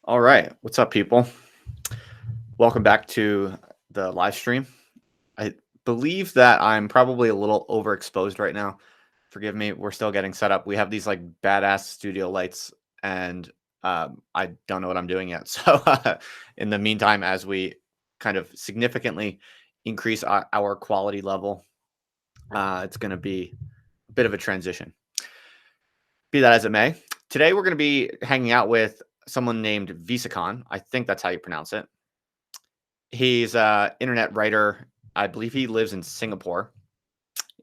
All right. What's up, people? Welcome back to the live stream. I believe that I'm probably a little overexposed right now. Forgive me. We're still getting set up. We have these like badass studio lights, and I don't know what I'm doing yet. So, in the meantime, as we kind of significantly increase our quality level, it's going to be a bit of a transition. Be that as it may, today we're going to be hanging out with someone named Visakan. I think that's how you pronounce it. He's a internet writer. I believe he lives in Singapore.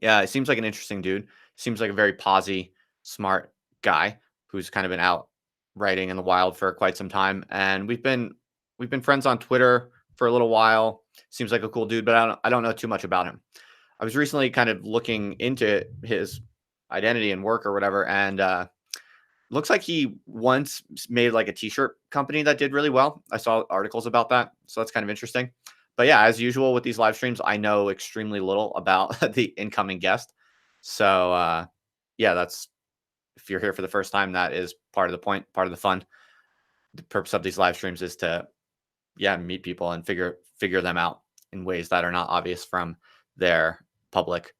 Yeah, it seems like an interesting dude. Seems like a very posy, smart guy who's kind of been out writing in the wild for quite some time. And we've been friends on Twitter for a little while. Seems like a cool dude, but I don't know too much about him. I was recently kind of looking into his identity and work or whatever, and looks like he once made like a t-shirt company that did really well. I saw articles about that, so that's kind of interesting. But yeah, as usual with these live streams, I know extremely little about the incoming guest. So yeah, that's if you're here for the first time, that is part of the point, part of the fun. The purpose of these live streams is to meet people and figure them out in ways that are not obvious from their public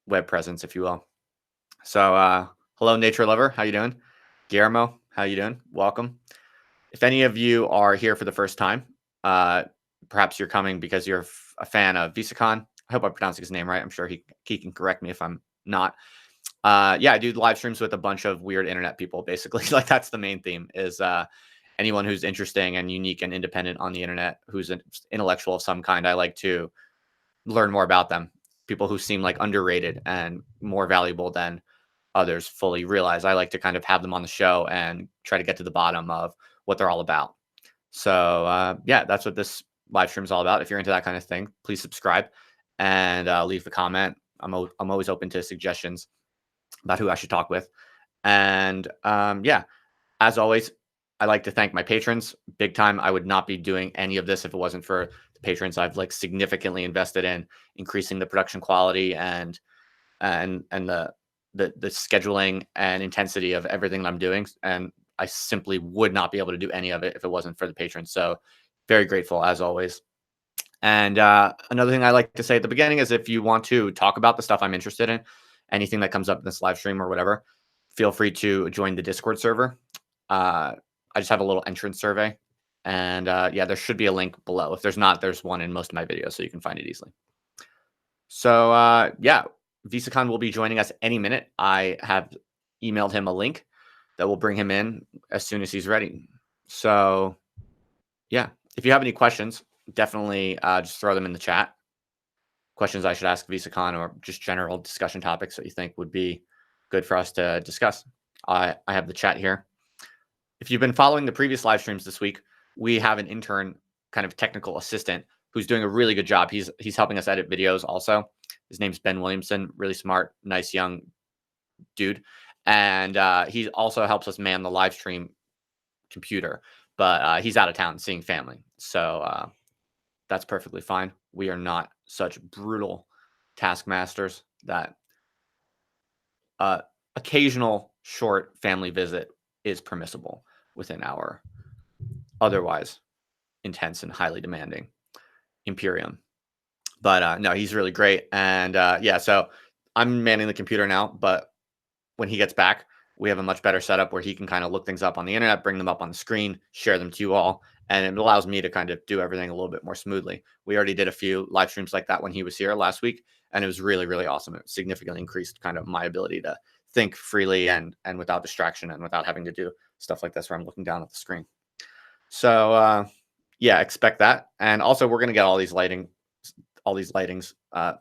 web presence, if you will. So hello, nature lover. How you doing? Guillermo, how you doing? Welcome. If any of you are here for the first time, perhaps you're coming because you're a fan of Visakan. I hope I'm pronouncing his name right. I'm sure he can correct me if I'm not. Yeah, I do live streams with a bunch of weird internet people, basically. Like that's the main theme is anyone who's interesting and unique and independent on the internet, who's an intellectual of some kind. I like to learn more about them. People who seem like underrated and more valuable than others fully realize. I like to kind of have them on the show and try to get to the bottom of what they're all about. So yeah, that's what this live stream is all about. If you're into that kind of thing, please subscribe and leave a comment. I'm always open to suggestions about who I should talk with. And yeah, as always, I like to thank my patrons big time. I would not be doing any of this if it wasn't for the patrons I've like significantly invested in increasing the production quality and the scheduling and intensity of everything that I'm doing. And I simply would not be able to do any of it if it wasn't for the patrons. So very grateful as always. And another thing I like to say at the beginning is if you want to talk about the stuff I'm interested in, anything that comes up in this live stream or whatever, feel free to join the Discord server. I just have a little entrance survey. And yeah, there should be a link below. If there's not, there's one in most of my videos, so you can find it easily. So yeah, Visakan will be joining us any minute. I have emailed him a link that will bring him in as soon as he's ready. So yeah, if you have any questions, definitely just throw them in the chat. Questions I should ask Visakan or just general discussion topics that you think would be good for us to discuss. I have the chat here. If you've been following the previous live streams this week, we have an intern kind of technical assistant who's doing a really good job. He's helping us edit videos also. His name's Ben Williamson, really smart, nice young dude. And he also helps us man the live stream computer, but he's out of town seeing family. So that's perfectly fine. We are not such brutal taskmasters that occasional short family visit is permissible within our otherwise intense and highly demanding Imperium. But no, he's really great. And yeah, so I'm manning the computer now, but when he gets back, we have a much better setup where he can kind of look things up on the internet, bring them up on the screen, share them to you all. And it allows me to kind of do everything a little bit more smoothly. We already did a few live streams like that when he was here last week, and it was really, really awesome. It significantly increased kind of my ability to think freely and without distraction and without having to do stuff like this where I'm looking down at the screen. So yeah, expect that. And also we're going to get all these lightings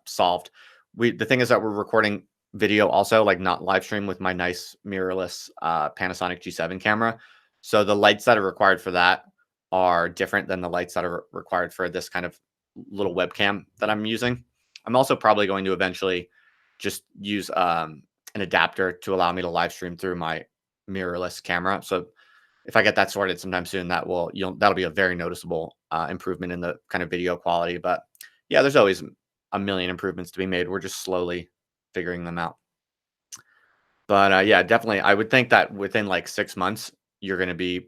solved. The thing is that we're recording video also, like not live stream with my nice mirrorless Panasonic G7 camera. So the lights that are required for that are different than the lights that are required for this kind of little webcam that I'm using. I'm also probably going to eventually just use an adapter to allow me to live stream through my mirrorless camera. So if I get that sorted sometime soon, that'll be a very noticeable improvement in the kind of video quality. But yeah, there's always a million improvements to be made. We're just slowly figuring them out. But yeah, definitely, I would think that within like 6 months, you're going to be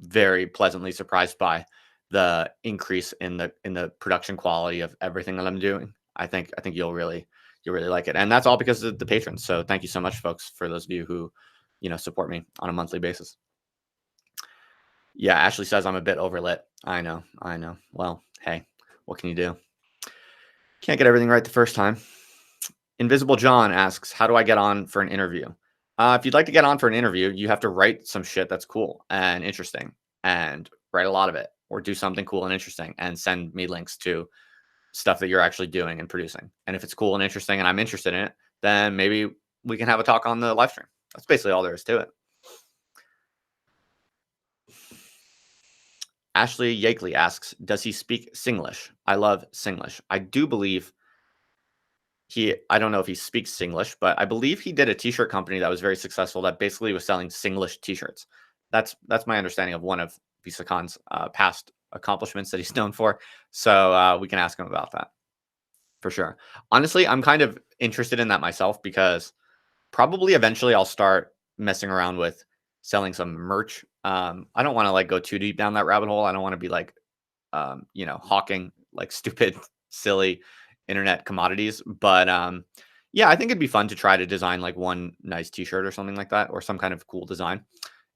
very pleasantly surprised by the increase in the production quality of everything that I'm doing. I think you'll really like it, and that's all because of the patrons. So thank you so much, folks, for those of you who support me on a monthly basis. Yeah, Ashley says I'm a bit overlit. I know. Well, hey, what can you do? Can't get everything right the first time. Invisible John asks, how do I get on for an interview? If you'd like to get on for an interview, you have to write some shit that's cool and interesting, and write a lot of it, or do something cool and interesting and send me links to stuff that you're actually doing and producing. And if it's cool and interesting and I'm interested in it, then maybe we can have a talk on the live stream. That's basically all there is to it. Ashley Yakeley asks, does he speak Singlish? I love Singlish. I do believe I don't know if he speaks Singlish, but I believe he did a t-shirt company that was very successful that basically was selling Singlish t-shirts. That's my understanding of one of Visakan's past accomplishments that he's known for. So we can ask him about that for sure. Honestly, I'm kind of interested in that myself, because probably eventually I'll start messing around with selling some merch. I don't want to like go too deep down that rabbit hole. I don't want to be like, hawking like stupid, silly internet commodities. But yeah, I think it'd be fun to try to design like one nice t-shirt or something like that, or some kind of cool design.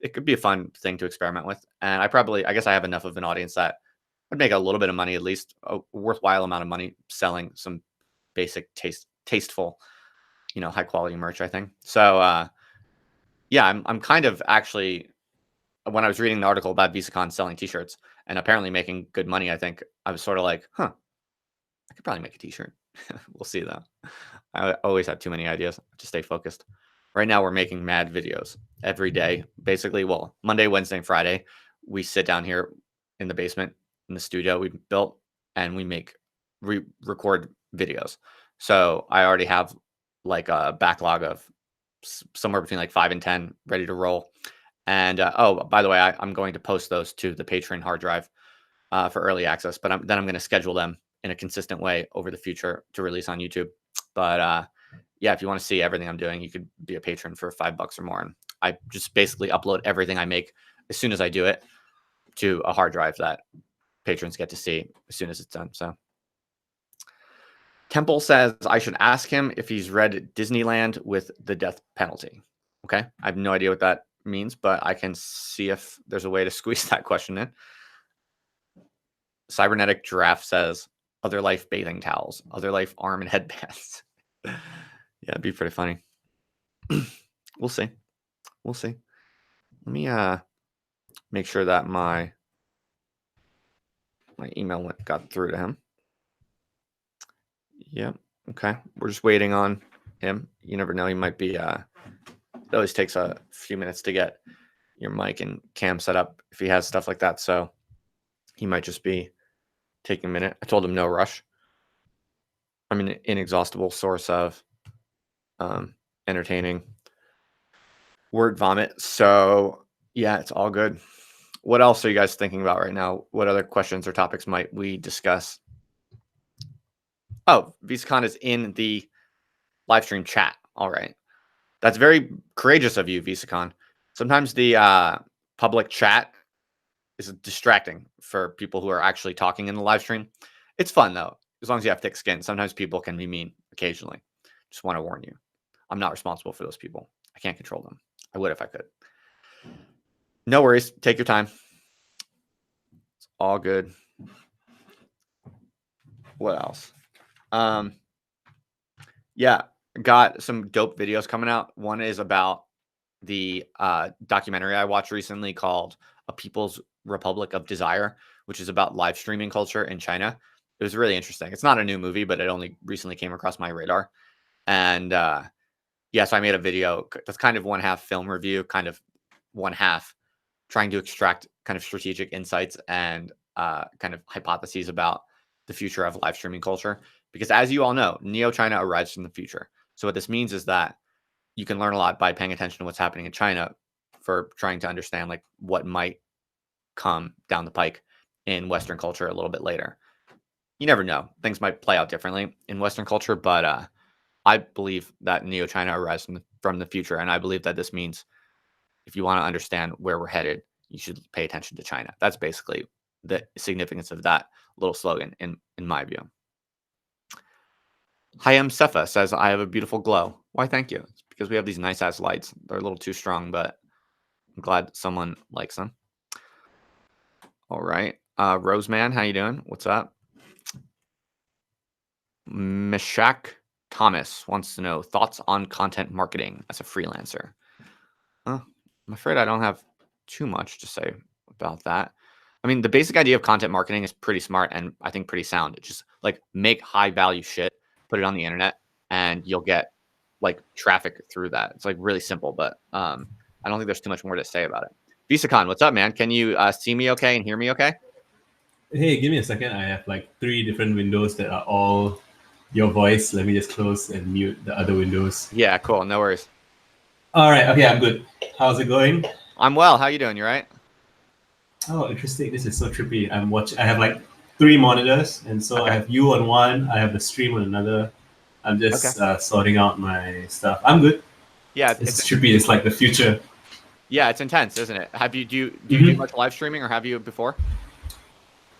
It could be a fun thing to experiment with. And I guess I have enough of an audience that I'd make a little bit of money, at least a worthwhile amount of money, selling some basic tasteful, high quality merch, I think. So yeah, I'm kind of actually, when I was reading the article about Visakan selling t-shirts and apparently making good money, I think I was sort of like, I could probably make a t-shirt. We'll see though. I always have too many ideas to stay focused. Right now we're making mad videos every day. Basically, well, Monday, Wednesday, and Friday, we sit down here in the basement in the studio we built, and we record videos. So I already have like a backlog of somewhere between like 5 and 10 ready to roll. And oh, by the way, I'm going to post those to the Patreon hard drive for early access, but then I'm going to schedule them in a consistent way over the future to release on YouTube. But yeah, if you want to see everything I'm doing, you could be a patron for $5 or more. And I just basically upload everything I make as soon as I do it to a hard drive that patrons get to see as soon as it's done. So Temple says I should ask him if he's read Disneyland with the death penalty. Okay. I have no idea what that means, but I can see if there's a way to squeeze that question in. Cybernetic Giraffe says other life bathing towels, other life arm and headbands. Yeah, it'd be pretty funny. We'll see. Let me make sure that my email got through to him. Yep. Okay. We're just waiting on him. You never know. He might be it always takes a few minutes to get your mic and cam set up if he has stuff like that. So he might just be taking a minute. I told him no rush. I'm an inexhaustible source of entertaining word vomit. So yeah, it's all good. What else are you guys thinking about right now? What other questions or topics might we discuss? Oh, Visakan is in the live stream chat. All right. That's very courageous of you, Visakan. Sometimes the public chat is distracting for people who are actually talking in the live stream. It's fun though, as long as you have thick skin. Sometimes people can be mean occasionally. Just want to warn you. I'm not responsible for those people. I can't control them. I would if I could. No worries. Take your time. It's all good. What else? Yeah, got some dope videos coming out. One is about the documentary I watched recently called A People's Republic of Desire, which is about live streaming culture in China. It was really interesting. It's not a new movie, but it only recently came across my radar. And yeah, so I made a video that's kind of one half film review, kind of one half trying to extract kind of strategic insights and kind of hypotheses about the future of live streaming culture. Because as you all know, Neo China arrives from the future. So what this means is that you can learn a lot by paying attention to what's happening in China for trying to understand like what might come down the pike in Western culture a little bit later. You never know. Things might play out differently in Western culture, but I believe that Neo China arrives from the future. And I believe that this means if you want to understand where we're headed, you should pay attention to China. That's basically the significance of that little slogan in my view. Hayam Sefa says, I have a beautiful glow. Why, thank you. It's because we have these nice ass lights. They're a little too strong, but I'm glad someone likes them. All right. Roseman, how you doing? What's up? Meshach Thomas wants to know thoughts on content marketing as a freelancer. I'm afraid I don't have too much to say about that. I mean, the basic idea of content marketing is pretty smart and I think pretty sound. It's just like make high value shit, put it on the internet, and you'll get like traffic through that. It's like really simple, but I don't think there's too much more to say about it. Visakan, what's up, man? Can you see me okay and hear me okay? Hey, give me a second. I have like 3 different windows that are all your voice. Let me just close and mute the other windows. Yeah, cool. No worries. All right. Okay, I'm good. How's it going? I'm well. How you doing? You right? Oh, interesting. This is so trippy. I have like 3 monitors, and so I have you on one. I have the stream on another. I'm just sorting out my stuff. I'm good. Yeah, it's trippy. It's like the future. Yeah, it's intense, isn't it? Have you do you do much live streaming, or have you before?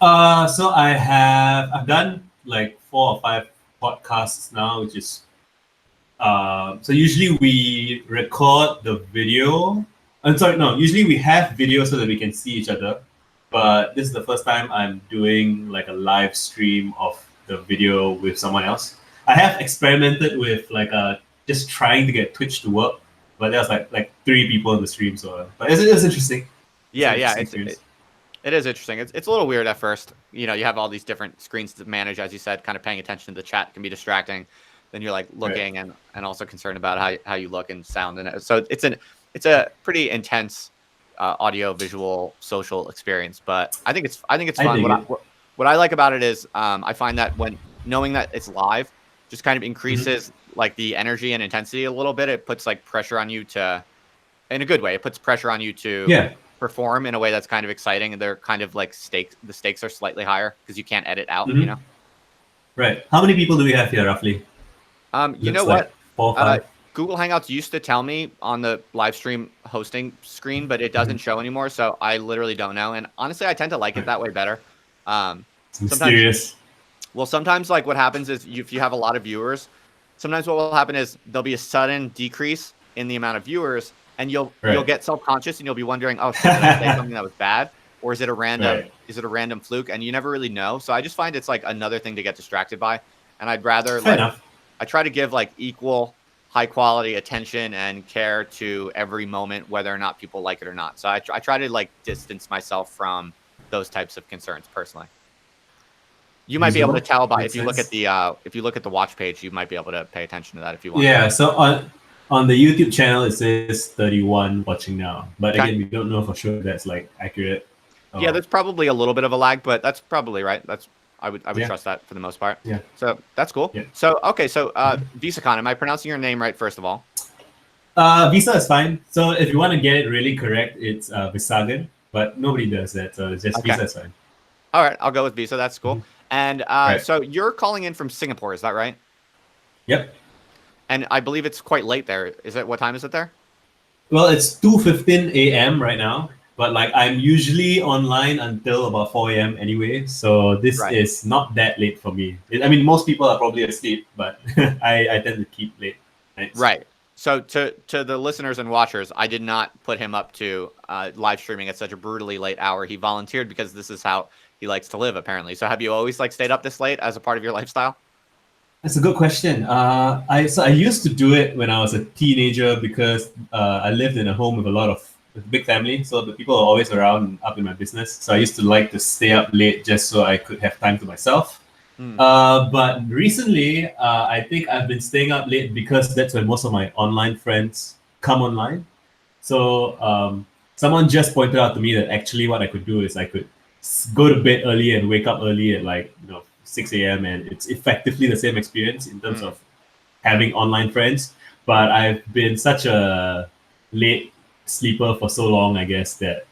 So I've done like 4 or 5 podcasts now, which is so usually we record the video. I'm sorry, no. Usually we have video so that we can see each other, but this is the first time I'm doing like a live stream of the video with someone else. I have experimented with like just trying to get Twitch to work, but there's like 3 people in the stream, so but it's interesting. Yeah, it is interesting. It's a little weird at first. You know, you have all these different screens to manage, as you said. Kind of paying attention to the chat can be distracting. Then you're like looking and also concerned about how you look and sound, and so it's a pretty intense audio, visual, social experience. But I think it's fun. What I like about it is I find that when knowing that it's live just kind of increases like the energy and intensity a little bit. It puts like pressure on you to, in a good way, it puts pressure on you to perform in a way that's kind of exciting. And they're kind of like the stakes are slightly higher because you can't edit out, you know? Right. How many people do we have here roughly? You know what? 4 or 5? Google Hangouts used to tell me on the live stream hosting screen, but it doesn't show anymore. So I literally don't know. And honestly, I tend to like it that way better. It's mysterious. Sometimes like what happens is if you have a lot of viewers, sometimes what will happen is there'll be a sudden decrease in the amount of viewers, and you'll get self-conscious and you'll be wondering, oh shit, did I say something that was bad? Or is it a random fluke? And you never really know. So I just find it's like another thing to get distracted by. And I'd rather I try to give like equal high quality attention and care to every moment, whether or not people like it or not. So I try to like distance myself from those types of concerns personally. You might be able to tell by if you look at the watch page, you might be able to pay attention to that if you want. Yeah, so on the YouTube channel it says 31 watching now, but again we don't know for sure that's like accurate. Yeah, there's probably a little bit of a lag, but that's probably right. I would trust that for the most part. Yeah. So that's cool. Yeah. So Visakan, am I pronouncing your name right first of all? Visa is fine. So if you want to get it really correct, it's Visakan, but nobody does that, so it's just Visa is fine. All right, I'll go with Visa. That's cool. And so you're calling in from Singapore, is that right? Yep. And I believe it's quite late there. What time is it there? Well, it's 2:15 a.m. right now, but like I'm usually online until about 4 a.m. anyway, so this is not that late for me. I mean, most people are probably asleep, but I tend to keep late nights. Right. So to the listeners and watchers, I did not put him up to live streaming at such a brutally late hour. He volunteered because this is how he likes to live, apparently. So have you always like stayed up this late as a part of your lifestyle? That's a good question. I used to do it when I was a teenager because I lived in a home with a big family, so the people are always around and up in my business. So I used to like to stay up late just so I could have time to myself. But recently, I think I've been staying up late because that's when most of my online friends come online. So someone just pointed out to me that actually what I could do is I could go to bed early and wake up early at 6 a.m. and it's effectively the same experience in terms of having online friends. But I've been such a late sleeper for so long, I guess, that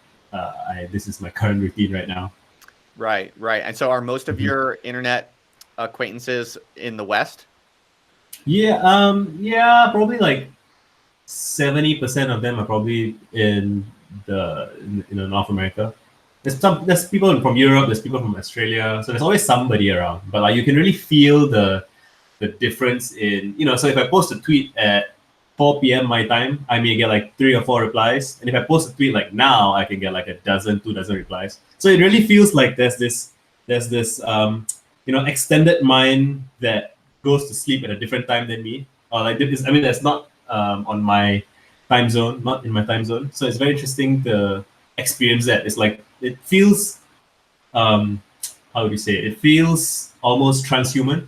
this is my current routine right now. Right. And so are most of your internet acquaintances in the West? Yeah, probably like 70% of them are probably in the North America. There's people from Europe, there's people from Australia, so there's always somebody around. But like you can really feel the difference in So if I post a tweet at 4 p.m. my time, I may get like 3 or 4 replies, and if I post a tweet like now, I can get like 2 dozen replies. So it really feels like there's this extended mind that goes to sleep at a different time than me, or like this. I mean, that's not on my time zone, not in my time zone. So it's very interesting to experience that. It's like it feels how would you say it? It feels almost transhuman,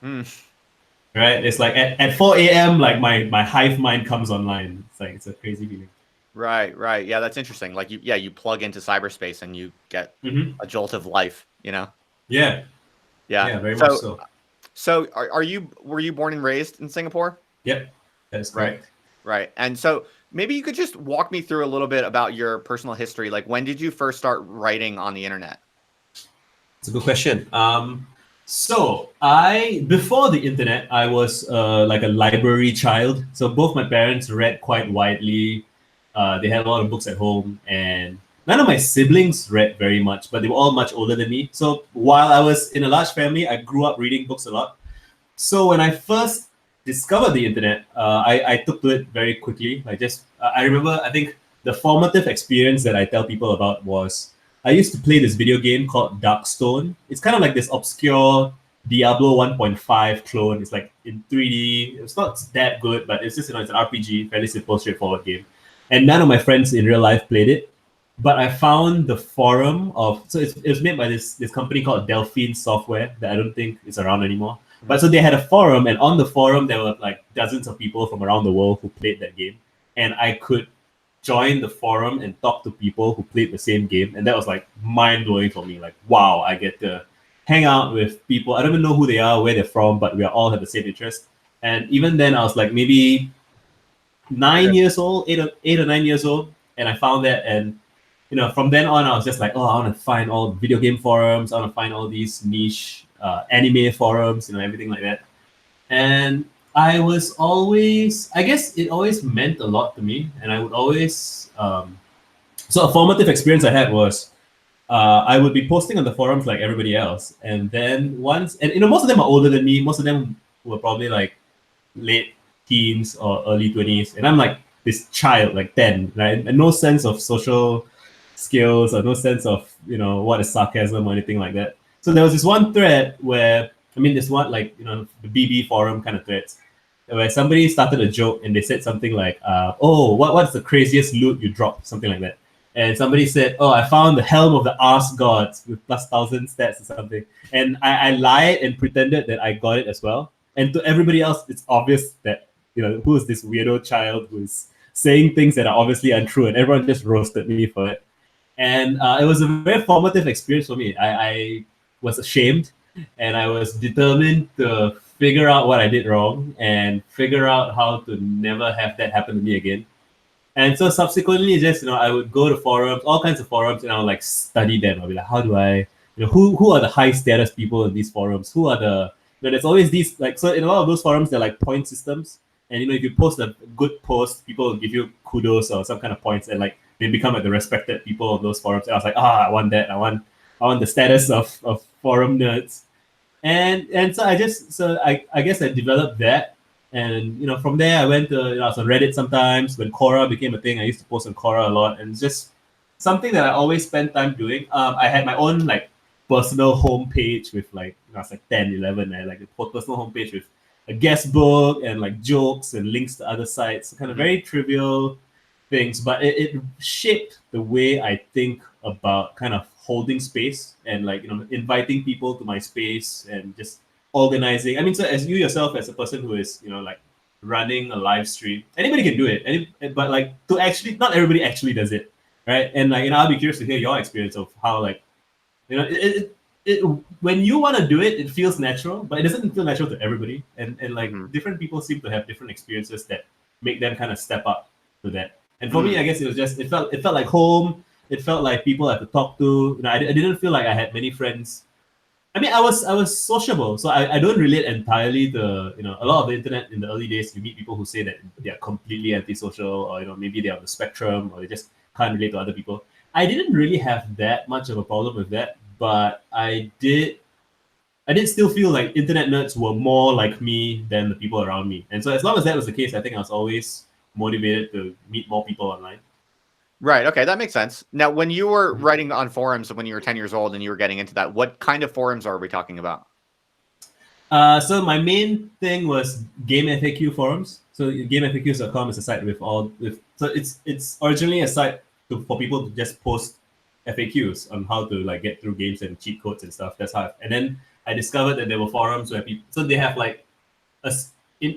right? It's like at 4 a.m. like my hive mind comes online. It's a crazy feeling. Right. Yeah, that's interesting. Like you plug into cyberspace and you get a jolt of life, Yeah, very much so. So were you born and raised in Singapore? Yep, that is correct. Right. And so maybe you could just walk me through a little bit about your personal history. Like, when did you first start writing on the internet? It's a good question. So before the internet, I was like a library child. So both my parents read quite widely. They had a lot of books at home, and none of my siblings read very much, but they were all much older than me. So while I was in a large family, I grew up reading books a lot. So when I first discovered the internet, I took to it very quickly. I remember, I think the formative experience that I tell people about was I used to play this video game called Darkstone. It's kind of like this obscure Diablo 1.5 clone. It's like in 3D. It's not that good, but it's just it's an RPG, fairly simple, straightforward game. And none of my friends in real life played it. But I found the forum it was made by this company called Delphine Software that I don't think is around anymore. But so they had a forum, and on the forum there were like dozens of people from around the world who played that game, and I could join the forum and talk to people who played the same game, and that was like mind blowing for me. Like, wow, I get to hang out with people. I don't even know who they are, where they're from, but we all have the same interest. And even then, I was like maybe 9 years old, 8 or 9 years old, and I found that. And from then on, I was just like, oh, I want to find all the video game forums. I want to find all these niche anime forums, everything like that. And I was always, I guess it always meant a lot to me. And I would always, so a formative experience I had was I would be posting on the forums like everybody else. And then once, and most of them are older than me. Most of them were probably like late teens or early 20s. And I'm like this child, like 10, right? And no sense of social skills or no sense of, what is sarcasm or anything like that. So there was this one thread where, this one, like, the BB forum kind of threads, where somebody started a joke and they said something like, what's the craziest loot you dropped? Something like that. And somebody said, oh, I found the Helm of the Arse Gods with +1,000 stats or something. And I lied and pretended that I got it as well. And to everybody else, it's obvious that, who is this weirdo child who's saying things that are obviously untrue, and everyone just roasted me for it. And it was a very formative experience for me. I was ashamed, and I was determined to figure out what I did wrong and figure out how to never have that happen to me again. And so subsequently, just I would go to forums, all kinds of forums, and I would like study them. I'll be like, how do I, who are the high status people in these forums? Who are the, there's always these like, so in a lot of those forums, they're like point systems. And if you post a good post, people will give you kudos or some kind of points, and like they become like the respected people of those forums. And I was like, I want that. I want the status of forum nerds. And so I guess I developed that. And from there I went to I was on Reddit sometimes. When Quora became a thing, I used to post on Quora a lot, and it's just something that I always spend time doing. I had my own like personal homepage with like I was like 10, 11. I had like a personal homepage with a guest book and like jokes and links to other sites, kind of very trivial things, but it shaped the way I think about kind of holding space and like inviting people to my space and just organizing. So as you yourself, as a person who is like running a live stream, anybody can do it, but like to actually, not everybody actually does it, right? And like I'll be curious to hear your experience of how like when you want to do it, it feels natural, but it doesn't feel natural to everybody. And like different people seem to have different experiences that make them kind of step up to that. And for me, I guess it was just it felt like home. It felt like people I had to talk to. I didn't feel like I had many friends. I was sociable, so I don't relate entirely to a lot of the internet in the early days. You meet people who say that they are completely antisocial, or maybe they're on the spectrum, or they just can't relate to other people. I didn't really have that much of a problem with that, but I did still feel like internet nerds were more like me than the people around me. And so as long as that was the case, I think I was always motivated to meet more people online. Right. Okay, that makes sense. Now, when you were writing on forums when you were 10 years old and you were getting into that, what kind of forums are we talking about? So my main thing was game FAQ forums. So gamefaqs.com is a site so it's originally a site for people to just post FAQs on how to like get through games and cheat codes and stuff. That's how. And then I discovered that there were forums where people, so they have like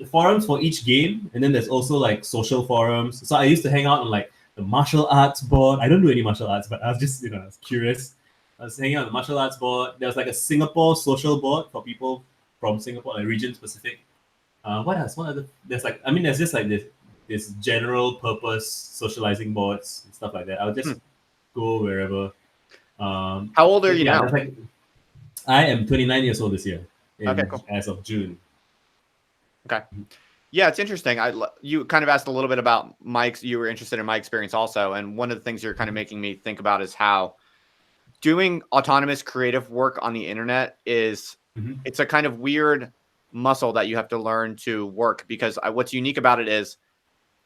forums for each game, and then there's also like social forums. So I used to hang out on like the martial arts board. I don't do any martial arts, but I was just I was curious. I was hanging out on the martial arts board. There was like a Singapore social board for people from Singapore, like region specific. What else? What other? There's like, I mean, there's just like this general purpose socializing boards and stuff like that. I'll just go wherever. How old are you now? Like, I am 29 years old this year. Okay, cool. As of June. Okay. Yeah, it's interesting. You kind of asked a little bit about you were interested in my experience also. And one of the things you're kind of making me think about is how doing autonomous creative work on the internet is, it's a kind of weird muscle that you have to learn to work, because what's unique about it is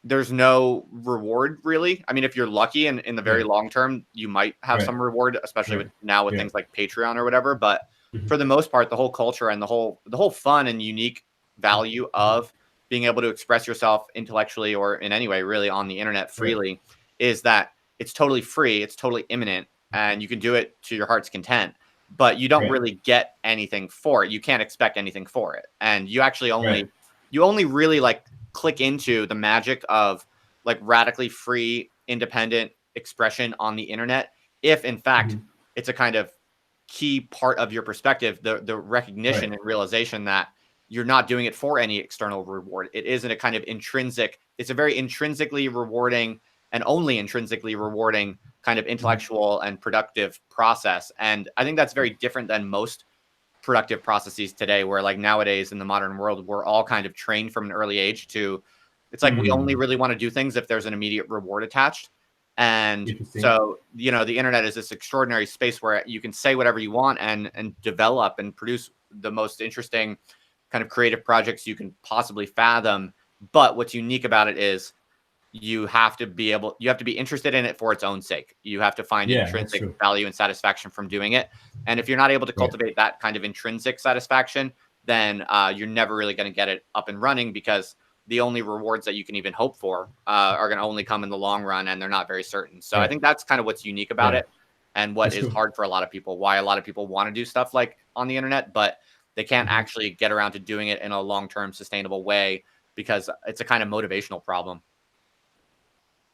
there's no reward really. I mean, if you're lucky and in the very long term, you might have some reward, especially with things like Patreon or whatever. But for the most part, the whole culture and the whole fun and unique value of being able to express yourself intellectually or in any way really on the internet freely is that it's totally free, it's totally imminent, and you can do it to your heart's content, but you don't really get anything for it. You can't expect anything for it. And you actually only really like click into the magic of like radically free, independent expression on the internet if in fact it's a kind of key part of your perspective, the recognition and realization that you're not doing it for any external reward. It isn't a kind of intrinsic, it's a very intrinsically rewarding and only intrinsically rewarding kind of intellectual and productive process. And I think that's very different than most productive processes today, where like nowadays in the modern world, we're all kind of trained from an early age to, it's like we only really want to do things if there's an immediate reward attached. And so, the internet is this extraordinary space where you can say whatever you want and develop and produce the most interesting kind of creative projects you can possibly fathom. But what's unique about it is you have to be interested in it for its own sake. You have to find intrinsic value and satisfaction from doing it. And if you're not able to cultivate that kind of intrinsic satisfaction, then you're never really going to get it up and running, because the only rewards that you can even hope for are going to only come in the long run, and they're not very certain. So I think that's kind of what's unique about it, and what is hard for a lot of people, why a lot of people want to do stuff like on the internet, but they can't actually get around to doing it in a long-term sustainable way, because it's a kind of motivational problem.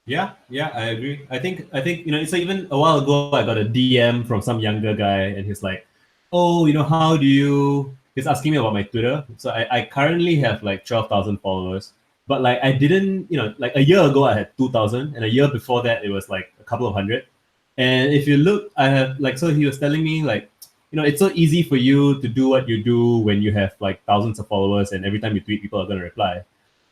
Yeah, I agree. I think it's like, even a while ago I got a DM from some younger guy, and he's like, "Oh, how do you?" He's asking me about my Twitter. So I currently have like 12,000 followers, but like I didn't, like a year ago I had 2,000, and a year before that it was like a couple of hundred. And if you look, I have like, so he was telling me like, it's so easy for you to do what you do when you have like thousands of followers, and every time you tweet, people are going to reply.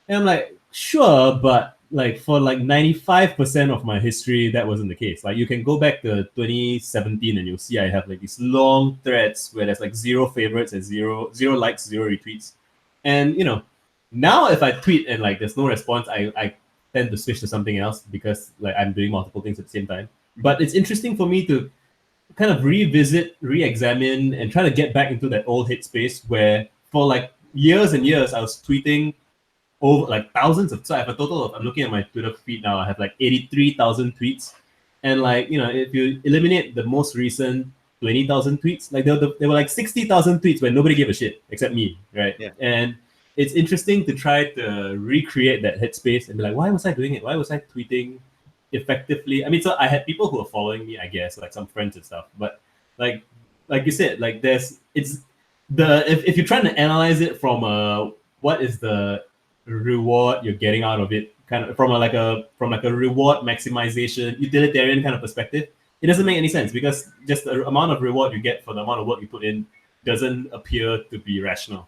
And I'm like, sure, but like for like 95% of my history, that wasn't the case. Like you can go back to 2017 and you'll see I have like these long threads where there's like 0 favorites and zero likes, 0 retweets. And now if I tweet and like there's no response, I tend to switch to something else, because like I'm doing multiple things at the same time. But it's interesting for me to kind of revisit, re-examine, and try to get back into that old headspace where for like years and years I was tweeting over like thousands of, so I have a total of, I'm looking at my Twitter feed now, I have like 83,000 tweets. And like, if you eliminate the most recent 20,000 tweets, like there were like 60,000 tweets where nobody gave a shit except me, right? Yeah. And it's interesting to try to recreate that headspace and be like, why was I doing it? Why was I tweeting effectively? I mean, so I had people who were following me, I guess, like some friends and stuff. But like you said, like if you're trying to analyze it from what is the reward you're getting out of it, kind of from a reward maximization utilitarian kind of perspective, it doesn't make any sense, because just the amount of reward you get for the amount of work you put in doesn't appear to be rational.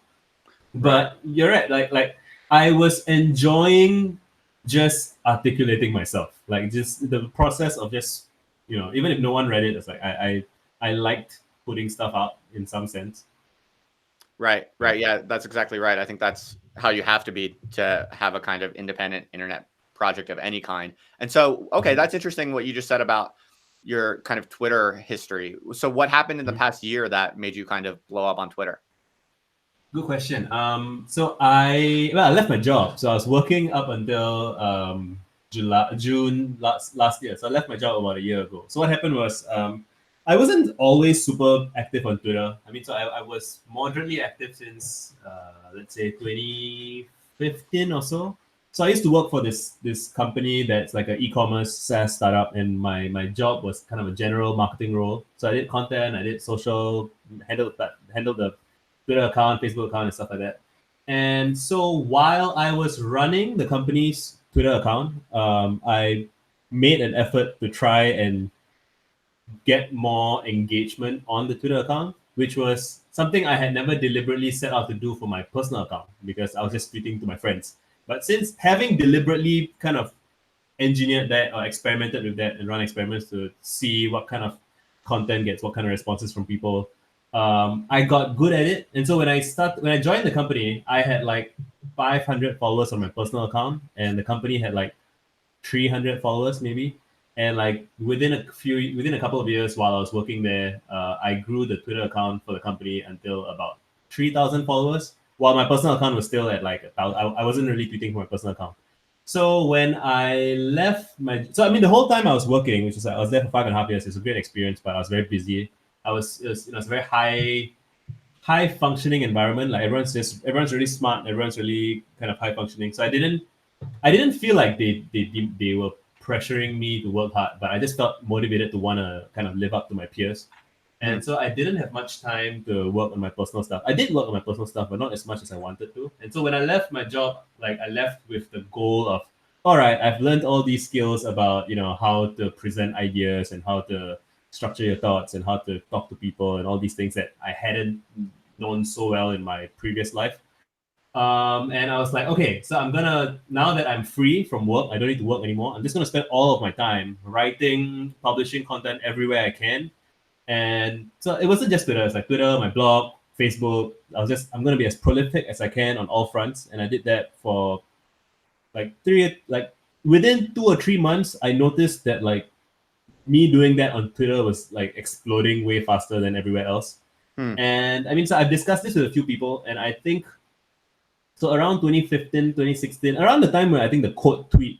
But you're right, like I was enjoying just articulating myself, like just the process of just, even if no one read it, it's like I liked putting stuff out in some sense. Right. Yeah, that's exactly right. I think that's how you have to be to have a kind of independent internet project of any kind. And so, okay, that's interesting what you just said about your kind of Twitter history. So what happened in the past year that made you kind of blow up on Twitter? Good question. So I left my job. So I was working up until June last year. So I left my job about a year ago. So what happened was I wasn't always super active on Twitter. I mean, so I was moderately active since let's say 2015 or so. So I used to work for this company that's like an e-commerce SaaS startup, and my job was kind of a general marketing role. So I did content, I did social, handled the Twitter account, Facebook account, and stuff like that. And so while I was running the company's Twitter account, I made an effort to try and get more engagement on the Twitter account, which was something I had never deliberately set out to do for my personal account because I was just tweeting to my friends. But since having deliberately kind of engineered that or experimented with that and run experiments to see what kind of content gets what kind of responses from people, I got good at it. And so when I joined the company, I had like 500 followers on my personal account, and the company had like 300 followers maybe. And like within a couple of years while I was working there, I grew the Twitter account for the company until about 3,000 followers, while my personal account was still at like 1,000. I wasn't really tweeting for my personal account. So when I left I mean, the whole time I was working, which is I was there for 5.5 years. It's a great experience, but I was very busy. It's a very high functioning environment. Like everyone's really smart. Everyone's really kind of high functioning. So I didn't feel like they were pressuring me to work hard, but I just felt motivated to want to kind of live up to my peers. And so I didn't have much time to work on my personal stuff. I did work on my personal stuff, but not as much as I wanted to. And so when I left my job, like I left with the goal of, all right, I've learned all these skills about, how to present ideas and how to structure your thoughts and how to talk to people and all these things that I hadn't known so well in my previous life. And I was like, okay, so now that I'm free from work, I don't need to work anymore. I'm just gonna spend all of my time writing, publishing content everywhere I can. And so it wasn't just Twitter, it's like Twitter, my blog, Facebook. I'm gonna be as prolific as I can on all fronts. And I did that for like within 2 or 3 months, I noticed that like me doing that on Twitter was like exploding way faster than everywhere else. And I mean, so I've discussed this with a few people, and I think so around 2015, 2016, around the time where I think the quote tweet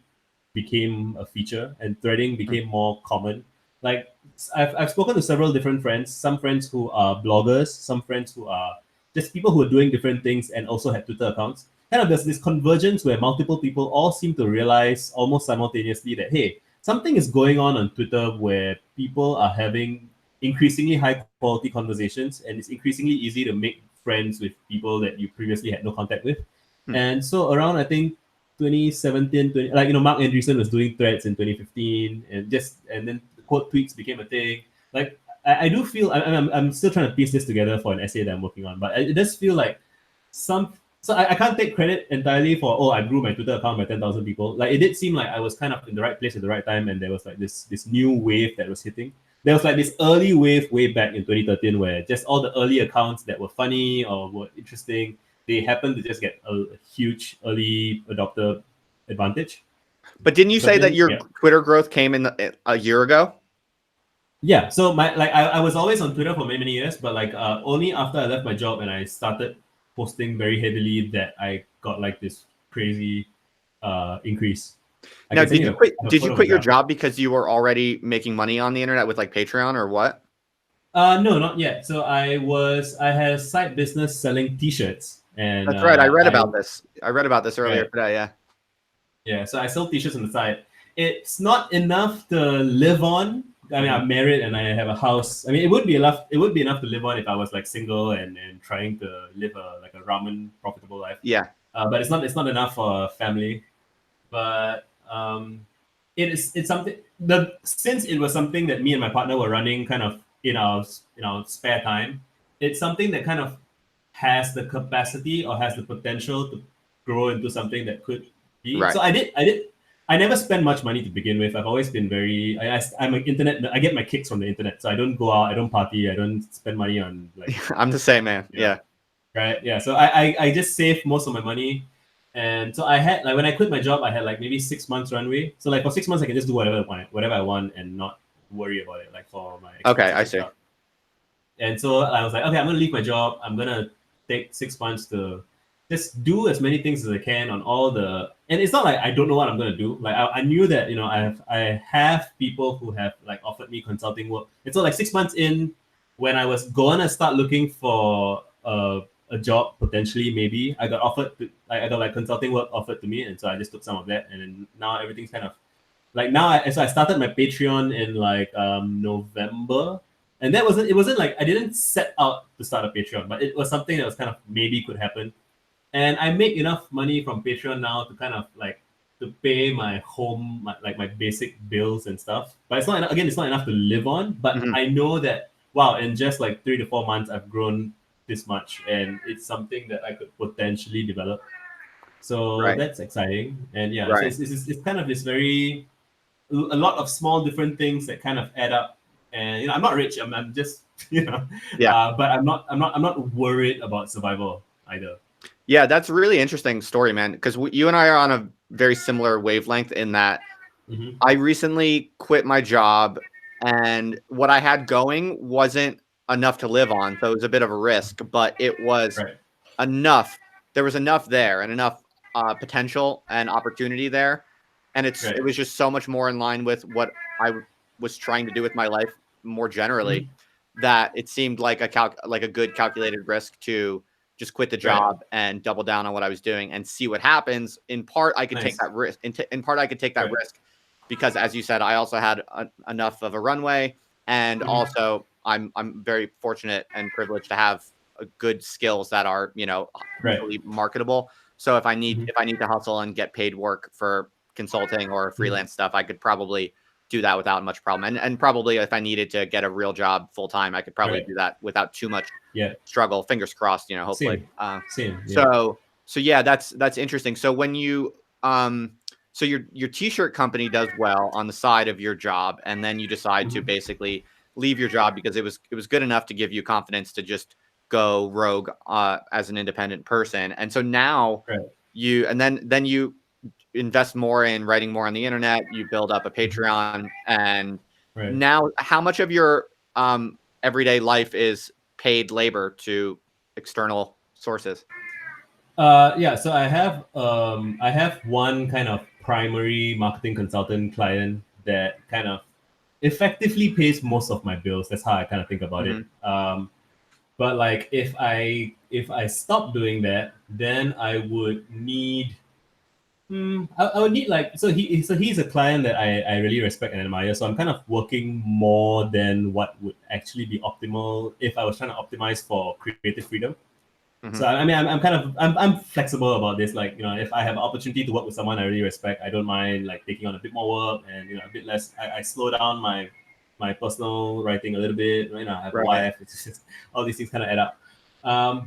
became a feature and threading became more common. Like I've spoken to several different friends, some friends who are bloggers, some friends who are just people who are doing different things and also have Twitter accounts. Kind of there's this convergence where multiple people all seem to realize almost simultaneously that, hey, something is going on Twitter where people are having increasingly high quality conversations, and it's increasingly easy to make friends with people that you previously had no contact with. And so around, I think, 2017, Mark Andreessen was doing threads in 2015, and then the quote tweets became a thing. Like I do feel I'm still trying to piece this together for an essay that I'm working on, but it does feel like I can't take credit entirely for I grew my Twitter account by 10,000 people. Like it did seem like I was kind of in the right place at the right time, and there was like this new wave that was hitting. There was like this early wave way back in 2013 where just all the early accounts that were funny or were interesting, they happened to just get a huge early adopter advantage. But didn't you say that your yeah. Twitter growth came in a year ago? Yeah, so I was always on Twitter for many years, but like only after I left my job and I started posting very heavily that I got like this crazy increase. Now, did you quit? Did you quit your job because you were already making money on the internet with like Patreon or what? No, not yet. So I had a side business selling T-shirts, and That's right. I read about this. I read about this earlier today. Yeah. Yeah, so I sell T-shirts on the side. It's not enough to live on. I mean, I'm married and I have a house. I mean, it would be enough. It would be enough to live on if I was like single and trying to live a ramen profitable life. Yeah. But it's not enough for a family. But it's something since it was something that me and my partner were running kind of in our spare time. It's something that kind of has the capacity or has the potential to grow into something that could Right. So I never spend much money to begin with. I've always been very, I'm an internet, I get my kicks from the internet. So I don't go out, I don't party, I don't spend money on like, I'm the same, man. you know, Yeah. right? Yeah. So I just save most of my money. And so I had, like, when I quit my job, I had like maybe 6 months runway. So like for 6 months, I can just do whatever I want and not worry about it, like for my Okay, I expenses and see. stuff. And so I was like, okay, I'm gonna leave my job. I'm gonna take 6 months to just do as many things as I can on all the. And it's not like I don't know what I'm gonna do. Like I knew that I have people who have like offered me consulting work. And so like 6 months in, when I was gonna start looking for a job potentially, maybe I got offered. I got like consulting work offered to me, and so I just took some of that. And then now everything's kind of like now. So I started my Patreon in like November, and that wasn't. It wasn't like I didn't set out to start a Patreon, but it was something that was kind of maybe could happen. And I make enough money from Patreon now to kind of like to pay my home, like my basic bills and stuff. But it's not again, it's not enough to live on. But Mhm. I know that wow, in just like 3 to 4 months, I've grown this much, and it's something that I could potentially develop. So Right. that's exciting. And yeah, so Right. it's kind of this very a lot of small different things that kind of add up. And I'm not rich. I'm just Yeah. but I'm not worried about survival either. Yeah, that's a really interesting story, man. Because you and I are on a very similar wavelength in that Mm-hmm. I recently quit my job, and what I had going wasn't enough to live on. So it was a bit of a risk, but it was Right. enough. There was enough there and enough potential and opportunity there. And it Right. was just so much more in line with what I was trying to do with my life more generally, Mm-hmm. that it seemed like like a good calculated risk to just quit the Right. job and double down on what I was doing and see what happens. In part, I could take Nice. that risk. In part, I could take that Right. risk because, as you said, I also had enough of a runway, and Mm-hmm. also I'm very fortunate and privileged to have good skills that are Right. easily marketable. So Mm-hmm. if I need to hustle and get paid work for consulting or Mm-hmm. freelance stuff, I could probably do that without much problem. And probably if I needed to get a real job full time, I could probably Right. do that without too much Yeah. struggle. Fingers crossed, hopefully. Same. Same. Yeah. So yeah, that's interesting. So when you so your t-shirt company does well on the side of your job, and then you decide to Mm-hmm. basically leave your job because it was good enough to give you confidence to just go rogue as an independent person. And so now Right. then you invest more in writing more on the internet, you build up a Mm-hmm. Patreon, and Right. now how much of your everyday life is paid labor to external sources? Yeah, so I have one kind of primary marketing consultant client that kind of effectively pays most of my bills. That's how I kind of think about it. Mhm. But like if I stop doing that, then I would need I would need like he's a client that I really respect and admire. So I'm kind of working more than what would actually be optimal if I was trying to optimize for creative freedom. So Mhm. I mean, I'm kind of I'm flexible about this. Like if I have an opportunity to work with someone I really respect, I don't mind like taking on a bit more work and a bit less. I slow down my personal writing a little bit. I have a Right. wife. It's just all these things kind of add up.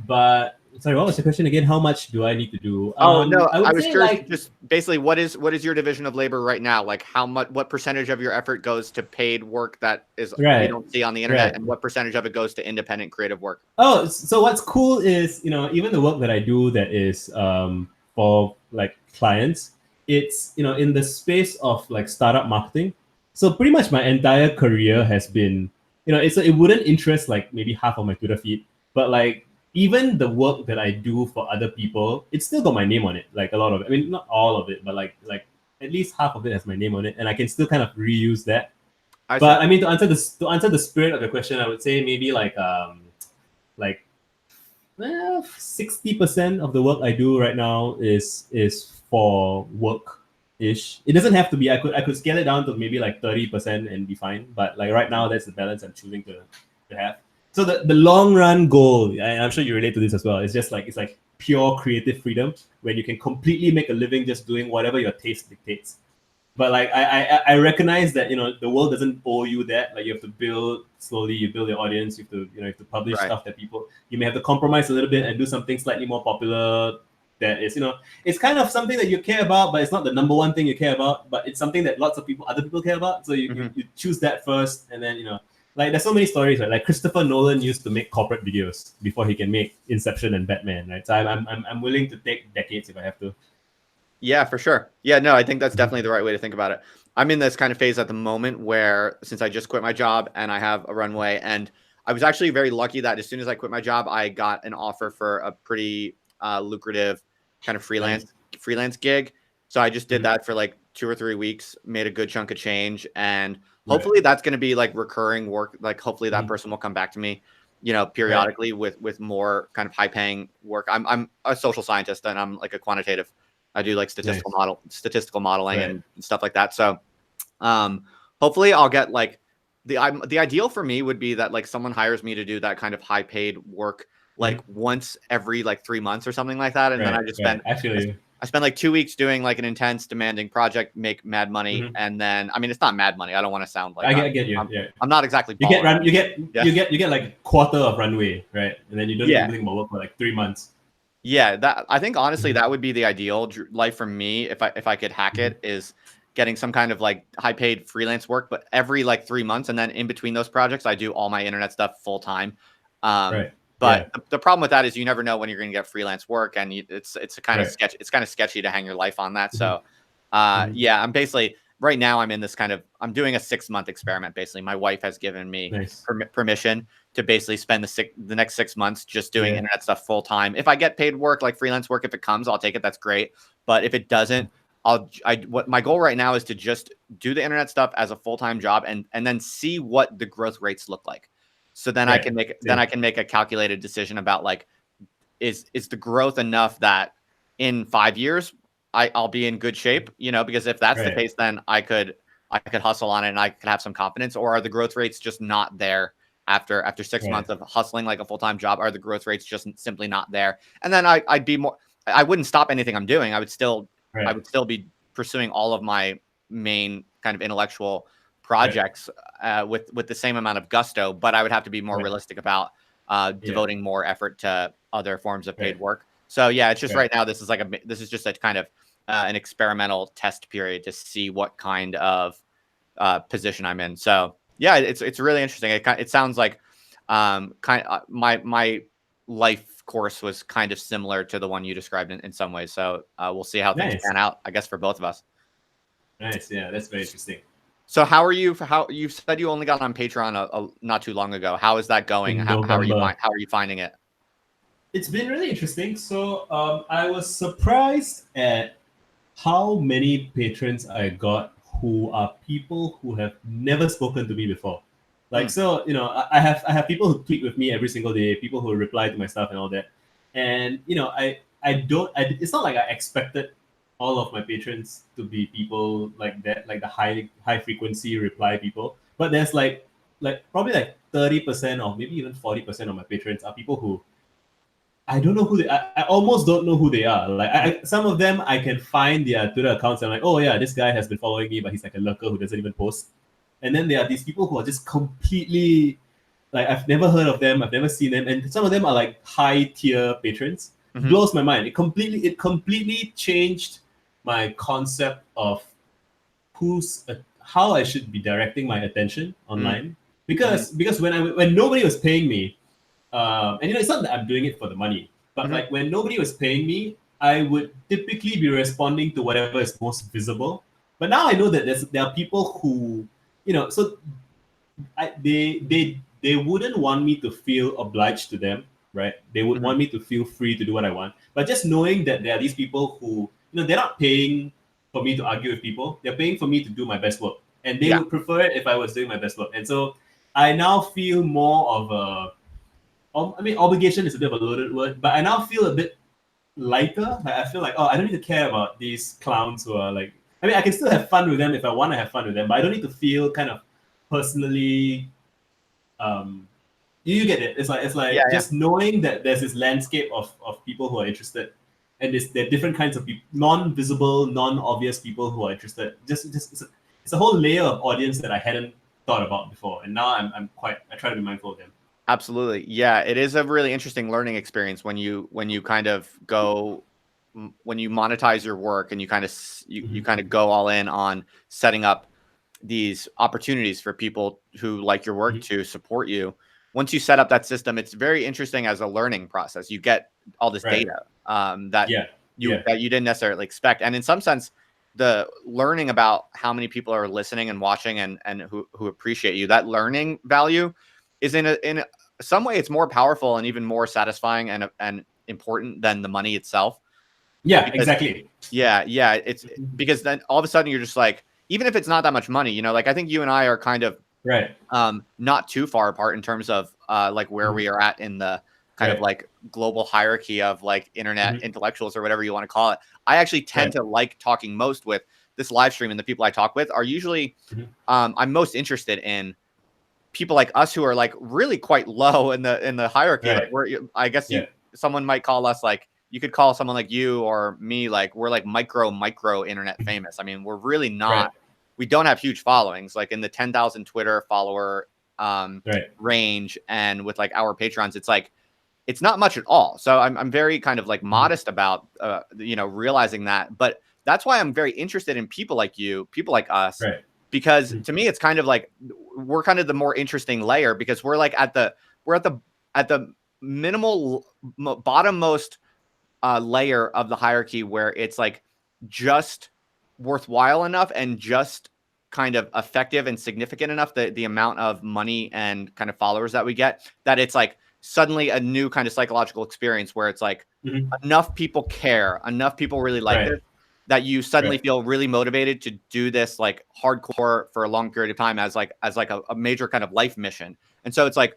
But sorry, what was the question again? How much do I need to do? Oh, no, I I would was say curious, like just basically what is your division of labor right now? Like what percentage of your effort goes to paid work that is we right, don't see on the internet, right. and what percentage of it goes to independent creative work? Oh, so what's cool is even the work that I do that is for like clients, it's in the space of like startup marketing. So pretty much my entire career has been it wouldn't interest like maybe half of my Twitter feed, but like even the work that I do for other people, it's still got my name on it. Like a lot of it. I mean, not all of it, but like at least half of it has my name on it, and I can still kind of reuse that. I see. But I mean, to answer the spirit of the question, I would say maybe like 60% of the work I do right now is for work ish. It doesn't have to be. I could scale it down to maybe like 30% and be fine. But like right now, Mhm. that's the balance I'm choosing to have. So the long run goal, and I'm sure you relate to this as well, is just like it's like pure creative freedom when you can completely make a living just doing whatever your taste dictates. But like I recognize that the world doesn't owe you that. Like you have to build slowly, you build your audience, you have to publish Right. stuff that people you may have to compromise a little bit and do something slightly more popular that is, it's kind of something that you care about, but it's not the number one thing you care about, but it's something that lots of other people care about. So you choose that first, and then, like there's so many stories, right? Like Christopher Nolan used to make corporate videos before he can make Inception and Batman, right? So I'm willing to take decades if I have to. Yeah, for sure. Yeah, no, I think that's definitely the right way to think about it. I'm in this kind of phase at the moment where, since I just quit my job and I have a runway, and I was actually very lucky that as soon as I quit my job, I got an offer for a pretty lucrative kind of freelance gig. So I just did that for like 2 or 3 weeks, made a good chunk of change, and hopefully that's going to be like recurring work. Like hopefully that person will come back to me, periodically with more kind of high paying work. I'm a social scientist and I'm like a quantitative. I do like statistical modeling and stuff like that. So hopefully I'll get like the ideal for me would be that like someone hires me to do that kind of high paid work like once every like 3 months or something like that. And then I just I spend like 2 weeks doing like an intense, demanding project, make mad money, and then I mean it's not mad money. I don't want to sound like I get you. I'm not exactly. You get like a quarter of runway, right? And then you don't do anything about work for like 3 months. Yeah, that I think honestly that would be the ideal life for me if I could hack it, is getting some kind of like high paid freelance work, but every like 3 months, and then in between those projects, I do all my internet stuff full time. But the problem with that is you never know when you're going to get freelance work, and it's a kind of sketch. It's kind of sketchy to hang your life on that. So, yeah, I'm basically right now I'm in this kind of I'm doing a 6-month experiment. Basically, my wife has given me permission to basically spend the next 6 months just doing internet stuff full time. If I get paid work, like freelance work, if it comes, I'll take it. That's great. But if it doesn't, what my goal right now is to just do the internet stuff as a full-time job and then see what the growth rates look like. So then I can make a calculated decision about like, is the growth enough that in 5 years I'll be in good shape, because if that's the case, then I could hustle on it and I could have some confidence. Or are the growth rates just not there after 6 months of hustling like a full-time job? Are the growth rates just simply not there? And then I wouldn't stop anything I'm doing. I would still be pursuing all of my main kind of intellectual projects with the same amount of gusto, but I would have to be more realistic about devoting more effort to other forms of paid work. So yeah, it's just right now this is just a kind of an experimental test period to see what kind of position I'm in. So yeah, it's really interesting. It sounds like my life course was kind of similar to the one you described in some ways. So we'll see how things pan out, I guess, for both of us. Nice. Yeah, that's very interesting. So how you said you only got on Patreon not too long ago. How is that going? How are you finding it? It's been really interesting. So I was surprised at how many patrons I got who are people who have never spoken to me before. Like, so, I have people who tweet with me every single day, people who reply to my stuff and all that. And, it's not like I expected all of my patrons to be people like that, like the high frequency reply people. But there's like probably like 30% or maybe even 40% of my patrons are people who I don't know who they I almost don't know who they are. Like some of them I can find their Twitter accounts and I'm like, oh yeah, this guy has been following me, but he's like a lurker who doesn't even post. And then there are these people who are just completely like I've never heard of them, I've never seen them, and some of them are like high tier patrons. Blows my mind. It completely changed my concept of how I should be directing my attention online. Because when nobody was paying me, and it's not that I'm doing it for the money, but like when nobody was paying me, I would typically be responding to whatever is most visible. But now I know that there are people who, so they wouldn't want me to feel obliged to them, right? They would want me to feel free to do what I want. But just knowing that there are these people who, they're not paying for me to argue with people. They're paying for me to do my best work. And they would prefer it if I was doing my best work. And so I now feel more of obligation is a bit of a loaded word, but I now feel a bit lighter. Like I feel like, I don't need to care about these clowns who are like, I can still have fun with them if I want to have fun with them, but I don't need to feel kind of personally, you get it. It's like just knowing that there's this landscape of people who are interested, and there are different kinds of people, non-visible, non-obvious people who are interested. Just it's a whole layer of audience that I hadn't thought about before, and now I try to be mindful of them. Absolutely. Yeah, it is a really interesting learning experience when you kind of go when you monetize your work and you kind of you kind of go all in on setting up these opportunities for people who like your work to support you. Once you set up that system, it's very interesting as a learning process. You get all this data that you didn't necessarily expect, and in some sense, the learning about how many people are listening and watching and who appreciate you, that learning value is in some way it's more powerful and even more satisfying and important than the money itself. Yeah, exactly. Yeah, it's because then all of a sudden you're just like, even if it's not that much money, you know, like I think you and I are kind of not too far apart in terms of like where we are at in the kind of like global hierarchy of like internet intellectuals or whatever you want to call it. I actually tend to like talking most with this live stream, and the people I talk with are usually I'm most interested in people like us who are like really quite low in the hierarchy. Like I guess someone might call us like, you could call someone like you or me like we're like micro internet famous. I mean, we're really not. We don't have huge followings, like in the 10,000 Twitter follower range, and with like our Patrons, it's like it's not much at all. So I'm very kind of like modest about you know, realizing that. But that's why I'm very interested in people like you, people like us, because to me it's kind of like we're kind of the more interesting layer, because we're like at the minimal bottommost layer of the hierarchy, where it's like just worthwhile enough and just kind of effective and significant enough, the amount of money and kind of followers that we get, that it's like suddenly a new kind of psychological experience where it's like enough people care, enough people really like this, that you suddenly feel really motivated to do this like hardcore for a long period of time as like a major kind of life mission. And so it's like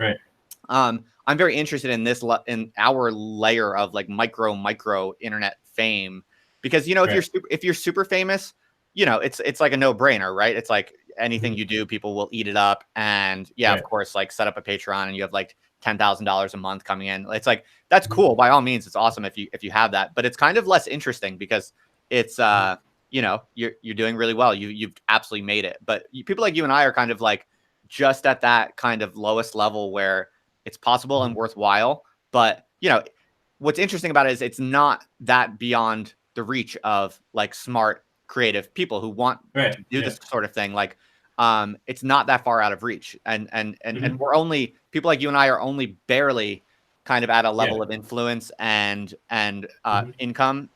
I'm very interested in this in our layer of like micro internet fame, because you know, if you're super famous, you know, it's like a no-brainer, right? It's like anything you do, people will eat it up, and of course, like set up a Patreon and you have like $10,000 a month coming in. It's like that's cool, by all means, it's awesome if you have that, but it's kind of less interesting because it's you know, you're doing really well, you've absolutely made it. But people like you and I are kind of like just at that kind of lowest level where it's possible and worthwhile. But you know, what's interesting about it is it's not that beyond the reach of like smart, creative people who want to do this sort of thing. Like, it's not that far out of reach, and we're only, people like you and I are only barely kind of at a level of influence and income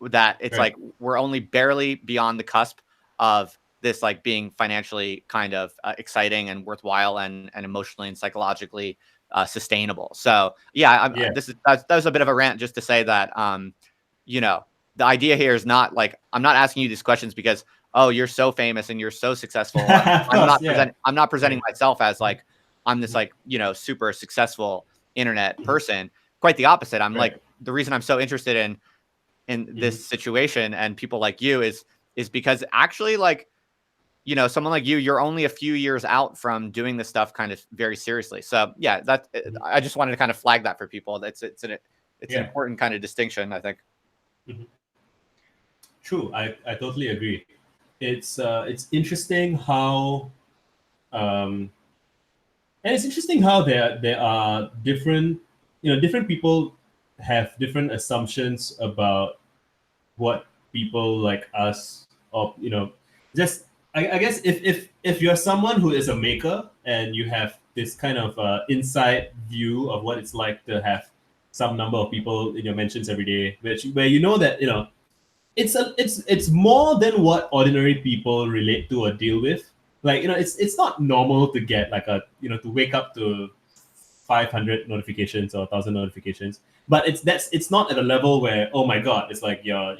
that it's like we're only barely beyond the cusp of this like being financially kind of exciting and worthwhile and emotionally and psychologically sustainable. So that was a bit of a rant just to say that you know, the idea here is not like, I'm not asking you these questions because, oh, you're so famous and you're so successful. I'm not presenting myself as like I'm this like, you know, super successful internet person. Quite the opposite. I'm like, the reason I'm so interested in this situation and people like you is because actually, like, you know, someone like you're only a few years out from doing this stuff kind of very seriously. So yeah, that I just wanted to kind of flag that for people. It's an important kind of distinction, I think. True, I totally agree. It's interesting how and it's interesting how there are different, you know, different people have different assumptions about what people like us, or you know, just I guess if you're someone who is a maker and you have this kind of inside view of what it's like to have some number of people in your mentions every day, where you know that, you know, it's more than what ordinary people relate to or deal with. Like, you know, it's not normal to get like a, you know, to wake up to 500 notifications or 1,000 notifications, but it's not at a level where, oh my god, it's like you're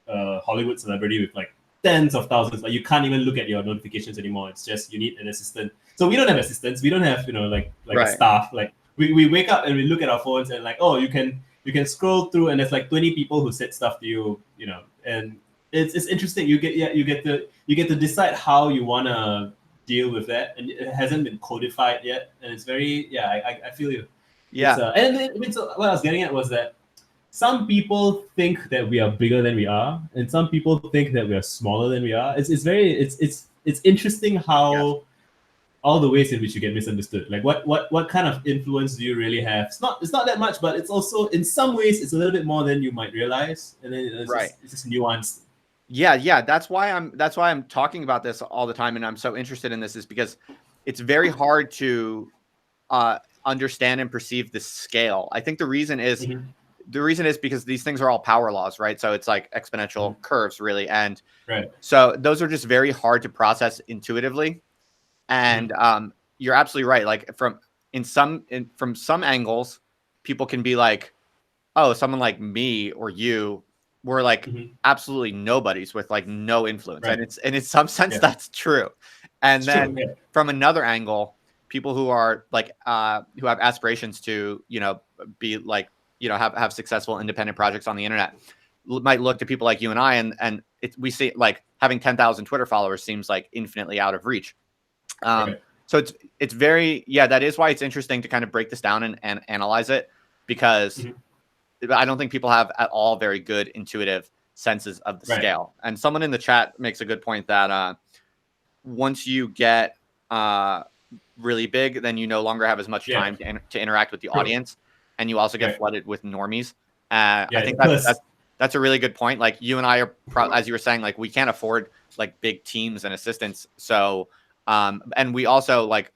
a Hollywood celebrity with like tens of thousands. Like you can't even look at your notifications anymore. It's just you need an assistant. So we don't have assistants. We don't have, you know, like a staff. Like we wake up and we look at our phones and like, oh, you can scroll through and there's like 20 people who said stuff to you, you know, and it's interesting. You get to decide how you wanna deal with that, and it hasn't been codified yet, and it's very I feel you. And so what I was getting at was that some people think that we are bigger than we are, and some people think that we are smaller than we are. It's interesting how all the ways in which you get misunderstood. Like what kind of influence do you really have? It's not that much, but it's also in some ways it's a little bit more than you might realize, and then Right. it's just nuanced. Yeah. That's why I'm talking about this all the time, and I'm so interested in this is because it's very hard to understand and perceive the scale. I think the reason is because these things are all power laws, right? So it's like exponential curves, really, and Right. so those are just very hard to process intuitively. And you're absolutely right. Like from some angles, people can be like, oh, someone like me or you, we're like absolutely nobodies with like no influence. Right. And in some sense Yeah. that's true. And It's true. then Yeah. from another angle, people who are like who have aspirations to, be like, have successful independent projects on the internet might look to people like you and I, and we see like having 10,000 Twitter followers seems like infinitely out of reach. Right. So it's very, that is why it's interesting to kind of break this down and analyze it, because I don't think people have at all very good intuitive senses of the Right. scale. And someone in the chat makes a good point that once you get really big, then you no longer have as much time to interact with the audience, and you also get flooded with normies. I think that's a really good point. Like you and I are, as you were saying, like we can't afford like big teams and assistants. So, and we also like,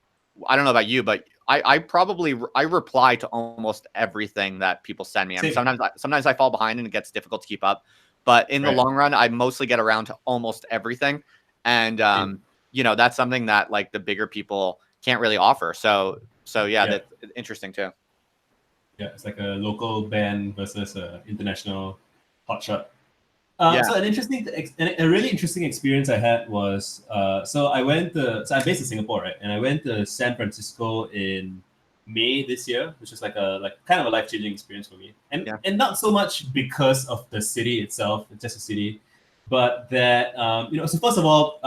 I don't know about you, but I probably reply to almost everything that people send me. I mean, sometimes I fall behind and it gets difficult to keep up, but in the long run, I mostly get around to almost everything. And that's something that like the bigger people can't really offer. So yeah, that's interesting too. Yeah, it's like a local band versus an international hotshot. Yeah. So a really interesting experience I had was so I'm based in Singapore, right? And I went to San Francisco in May this year, which is like kind of a life-changing experience for me, and not so much because of the city itself, it's just a city, but that So first of all,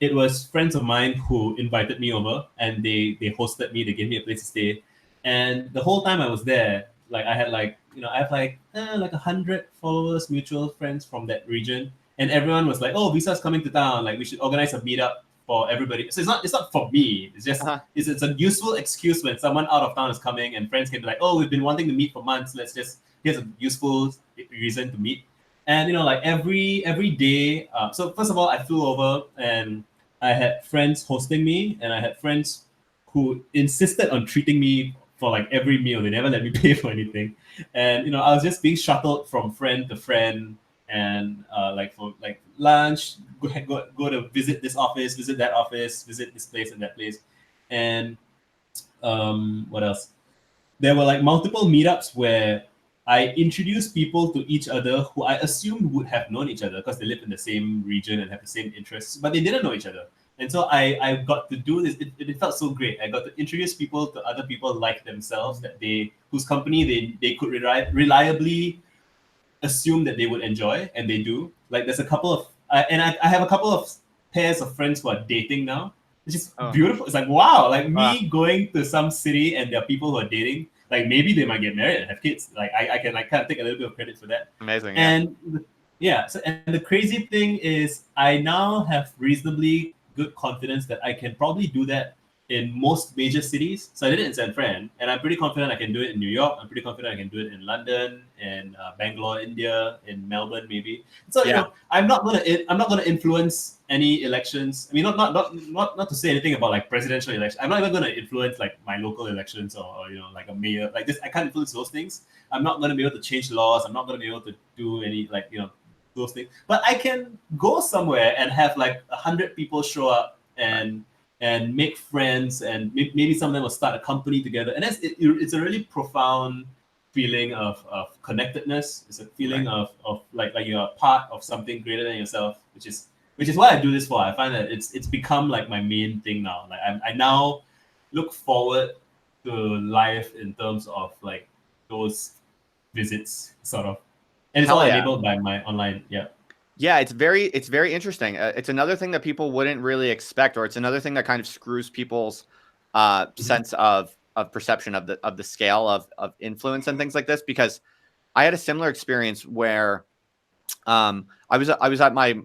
it was friends of mine who invited me over, and they hosted me. They gave me a place to stay, and the whole time I was there, like I had I have like 100 followers, mutual friends from that region, and everyone was like, "Oh, Visa's coming to town. Like we should organize a meetup for everybody." So it's not for me. It's just it's a useful excuse when someone out of town is coming, and friends can be like, "Oh, we've been wanting to meet for months. Here's a useful reason to meet." And like every day. So first of all, I flew over and I had friends hosting me, and I had friends who insisted on treating me for like every meal. They never let me pay for anything, and I was just being shuttled from friend to friend, and for like lunch, go to visit this office, visit that office, visit this place and that place, and what else? There were like multiple meetups where I introduced people to each other who I assumed would have known each other because they live in the same region and have the same interests, but they didn't know each other. And so I got to do this. It felt so great. I got to introduce people to other people like themselves whose company they could reliably assume that they would enjoy, and they do. Like there's a couple of I have a couple of pairs of friends who are dating now, which is beautiful. It's like wow, like me going to some city and there are people who are dating. Like maybe they might get married and have kids. Like I can like kind of take a little bit of credit for that. Amazing. And so and the crazy thing is I now have reasonably good confidence that I can probably do that in most major cities. So I did it in San Fran, and I'm pretty confident I can do it in New York. I'm pretty confident I can do it in London, in Bangalore, India, in Melbourne, maybe. So I'm not gonna influence any elections. I mean, not to say anything about like presidential elections. I'm not even gonna influence like my local elections or like a mayor like this. I can't influence those things. I'm not gonna be able to change laws. I'm not gonna be able to do any those things. But I can go somewhere and have like 100 people show up and make friends, and maybe some of them will start a company together. And it's a really profound feeling of connectedness. It's a feeling of like you're a part of something greater than yourself, which is what I do this for. I find that it's become like my main thing now. Like I now look forward to life in terms of like those visits, sort of. And it's all enabled by my online, Yeah, it's very interesting. It's another thing that people wouldn't really expect, or it's another thing that kind of screws people's sense of perception of the scale of influence and things like this. Because I had a similar experience where I was at my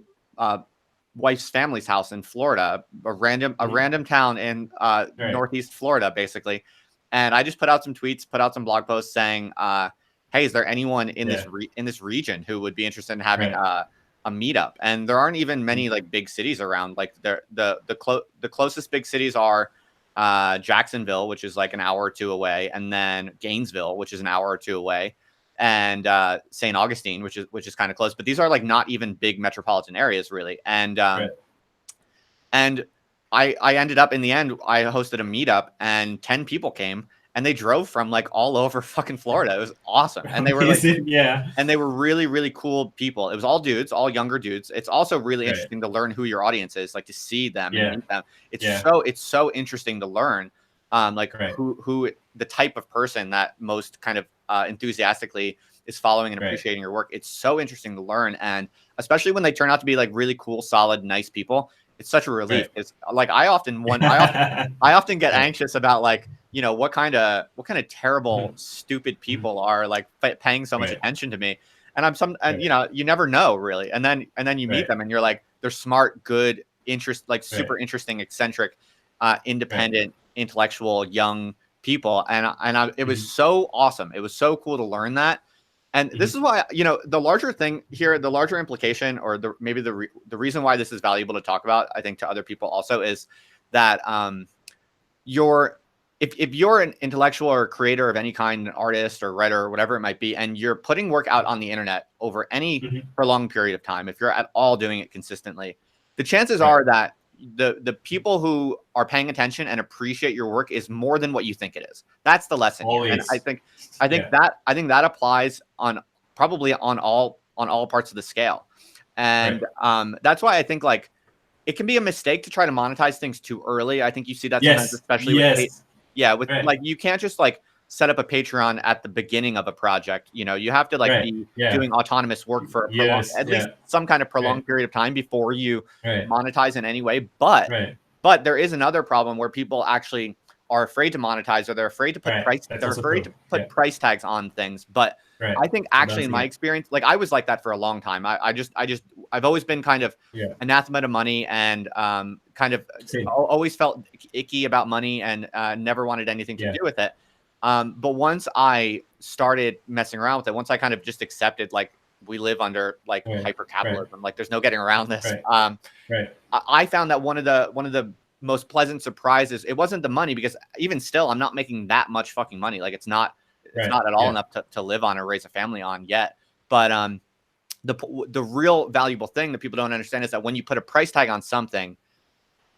wife's family's house in Florida, a random town in Northeast Florida, basically. And I just put out some tweets, put out some blog posts saying, hey, is there anyone in this region who would be interested in having a meetup? And there aren't even many like big cities around. Like the closest big cities are Jacksonville, which is like an hour or two away, and then Gainesville, which is an hour or two away, and St. Augustine, which is kind of close. But these are like not even big metropolitan areas, really. And and I ended up in the end, I hosted a meetup, and 10 people came, and they drove from like all over fucking Florida. It was awesome, and they were like, and they were really, really cool people. It was all dudes, all younger dudes. It's also really interesting to learn who your audience is, like to see them and meet them. It's so interesting to learn, like who the type of person that most kind of enthusiastically is following and appreciating your work. It's so interesting to learn, and especially when they turn out to be like really cool, solid, nice people. It's such a relief. It's like I often get anxious about like, you know, what kind of terrible, stupid people are like paying so much attention to me. And you know, you never know really. And then you meet them and you're like, they're smart, good, super interesting, eccentric, independent, intellectual, young people. It was so awesome. It was so cool to learn that. And this is why, you know, the larger thing here, the larger implication, or maybe the reason why this is valuable to talk about, I think, to other people also, is that if you're an intellectual or creator of any kind, an artist or writer or whatever it might be, and you're putting work out on the internet over any prolonged period of time, if you're at all doing it consistently, the chances are that the people who are paying attention and appreciate your work is more than what you think it is. That's the lesson here. And I think that applies probably on all parts of the scale. And that's why I think like it can be a mistake to try to monetize things too early. I think you see that sometimes, especially with like you can't just like set up a Patreon at the beginning of a project. You know, you have to like be doing autonomous work for at least some kind of prolonged period of time before you monetize in any way. But there is another problem where people actually are afraid to monetize, or they're afraid to put price tags on things. But I think actually in my experience, like I was like that for a long time. I've always been kind of anathema to money, and kind of always felt icky about money, and never wanted anything to do with it. But once I started messing around with it, once I kind of just accepted, like, we live under like hyper capitalism, like there's no getting around this. I found that one of the most pleasant surprises, it wasn't the money, because even still, I'm not making that much fucking money. Like it's not at all enough to live on or raise a family on yet. But the real valuable thing that people don't understand is that when you put a price tag on something,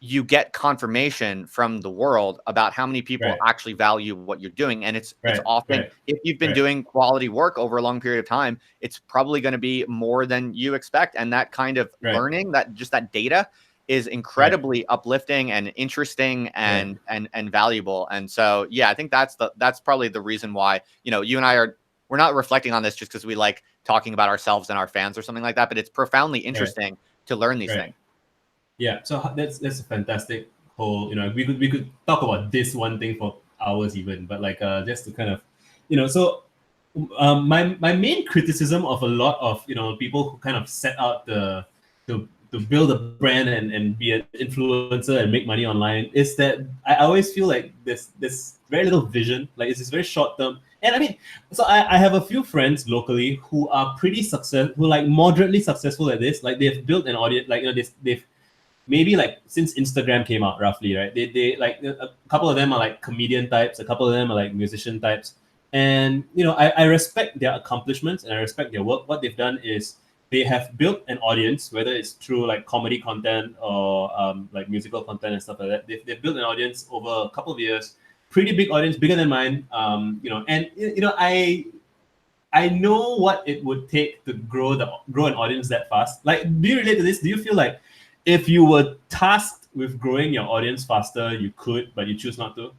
you get confirmation from the world about how many people actually value what you're doing. And it's often, if you've been doing quality work over a long period of time, it's probably going to be more than you expect. And that kind of learning, that data is incredibly uplifting and interesting and valuable. And so, yeah, I think that's probably the reason why, you know, you and I we're not reflecting on this just because we like talking about ourselves and our fans or something like that, but it's profoundly interesting to learn these things. Yeah, so that's a fantastic whole, you know, we could talk about this one thing for hours even, but like just to kind of, you know, so my main criticism of a lot of, you know, people who kind of set out to build a brand and be an influencer and make money online is that I always feel like there's very little vision. Like it's very short term. And I mean, so I have a few friends locally who are pretty successful, like moderately successful at this. Like they've built an audience, like, you know, they've maybe like since Instagram came out roughly, right? They like a couple of them are like comedian types, a couple of them are like musician types. And, you know, I respect their accomplishments and I respect their work. What they've done is they have built an audience, whether it's through like comedy content or like musical content and stuff like that. They've built an audience over a couple of years, pretty big audience, bigger than mine. You know, and you know, I know what it would take to grow an audience that fast. Like, do you relate to this? Do you feel like if you were tasked with growing your audience faster, you could, but you choose not to,